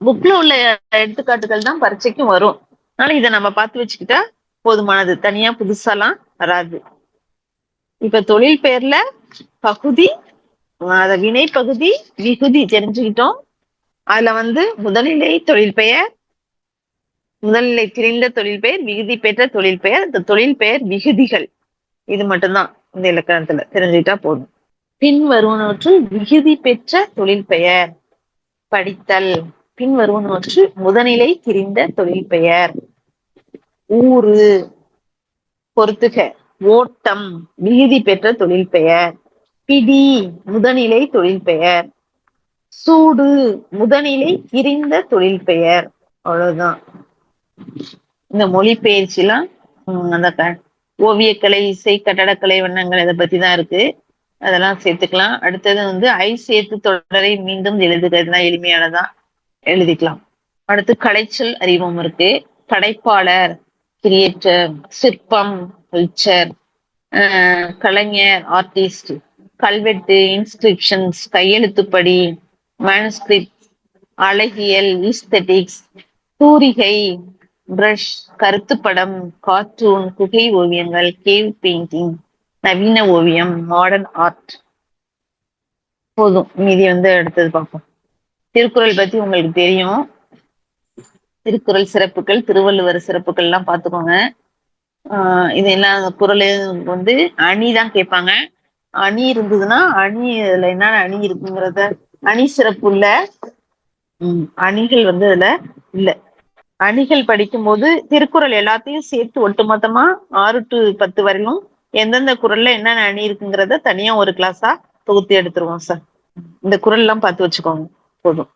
புக்ல உள்ள எடுத்துக்காட்டுகள் தான் பரீட்சைக்கும் வரும். அதனால இதை நம்ம பார்த்து வச்சுக்கிட்டா போதுமானது. தனியா புதுசாலாம் வராது. இப்ப தொழில் பெயர்ல பகுதி, அத வினை பகுதி, விகுதி தெரிஞ்சுக்கிட்டோம். அதுல வந்து முதல்நிலை தொழில் பெயர், முதல்நிலை திரிந்த தொழில் பெயர், விகுதி பெற்ற தொழில் பெயர், இந்த தொழில் பெயர் விகுதிகள். இது மட்டும்தான் இந்த இலக்கணத்துல தெரிஞ்சுக்கிட்டா போதும். பின் வருவனவற்றுள் விகுதி பெற்ற தொழில் பெயர் படித்தல். பின் வருவனவற்று முதல்நிலை திரிந்த தொழில் பெயர். ஊறு, பொறுத்துக, ஓட்டம் விகுதி பெற்ற தொழில் பெயர். பிடி முதல்நிலை தொழில் பெயர். சூடு முதல்நிலை திரிந்த தொழில் பெயர். அவ்வளவுதான். இந்த மொழி பயிற்சிலாம் அந்த ஓவியக்கலை, இசை, கட்டடக்கலை, வண்ணங்கள் இதை பத்தி தான் இருக்கு. அதெல்லாம் சேர்த்துக்கலாம். அடுத்தது வந்து ஐ சேர்த்து தொடரை மீண்டும் எழுதுகிறதுலாம் எளிமையானதான், எழுதிக்கலாம். அடுத்து கலைச்சொல் அறிவும் இருக்கு. படைப்பாளர் கிரியேட்டர், சிற்பம் கல்ச்சர், கலைஞர் ஆர்டிஸ்ட், கல்வெட்டு இன்ஸ்கிரிப்ஷன்ஸ் கையெழுத்துப்படி, மேனுஸ்கிரிப்ட், அழகியல் ஈஸ்தெட்டிக்ஸ், தூரிகை பிரஷ், கருத்துப்படம், கார்ட்டூன், குகை ஓவியங்கள், கேவ் பெயிண்டிங், நவீன ஓவியம், மாடர்ன் ஆர்ட். போதும், மீதி வந்து அடுத்தது பார்ப்போம். திருக்குறள் பத்தி உங்களுக்கு தெரியும். திருக்குறள் சிறப்புகள், திருவள்ளுவர் சிறப்புகள் எல்லாம் பார்த்துக்கோங்க. இதெல்லாம் குறள் வந்து அணி தான் கேட்பாங்க. அணி இருந்ததுன்னா அணி அதுல என்னென்ன அணி இருக்குங்கிறத, அணி சிறப்பு இல்ல, அணிகள் வந்து அதுல இல்ல. அணிகள் படிக்கும் போது திருக்குறள் எல்லாத்தையும் சேர்த்து ஒட்டுமொத்தமா 6 to 10 வரையிலும் எந்தெந்த குறள்ல என்னென்ன அணி இருக்குங்கிறத தனியா ஒரு கிளாஸா தொகுத்து எடுத்துருவோம் சார். இந்த குறள் எல்லாம் பார்த்து வச்சுக்கோங்க போதும்.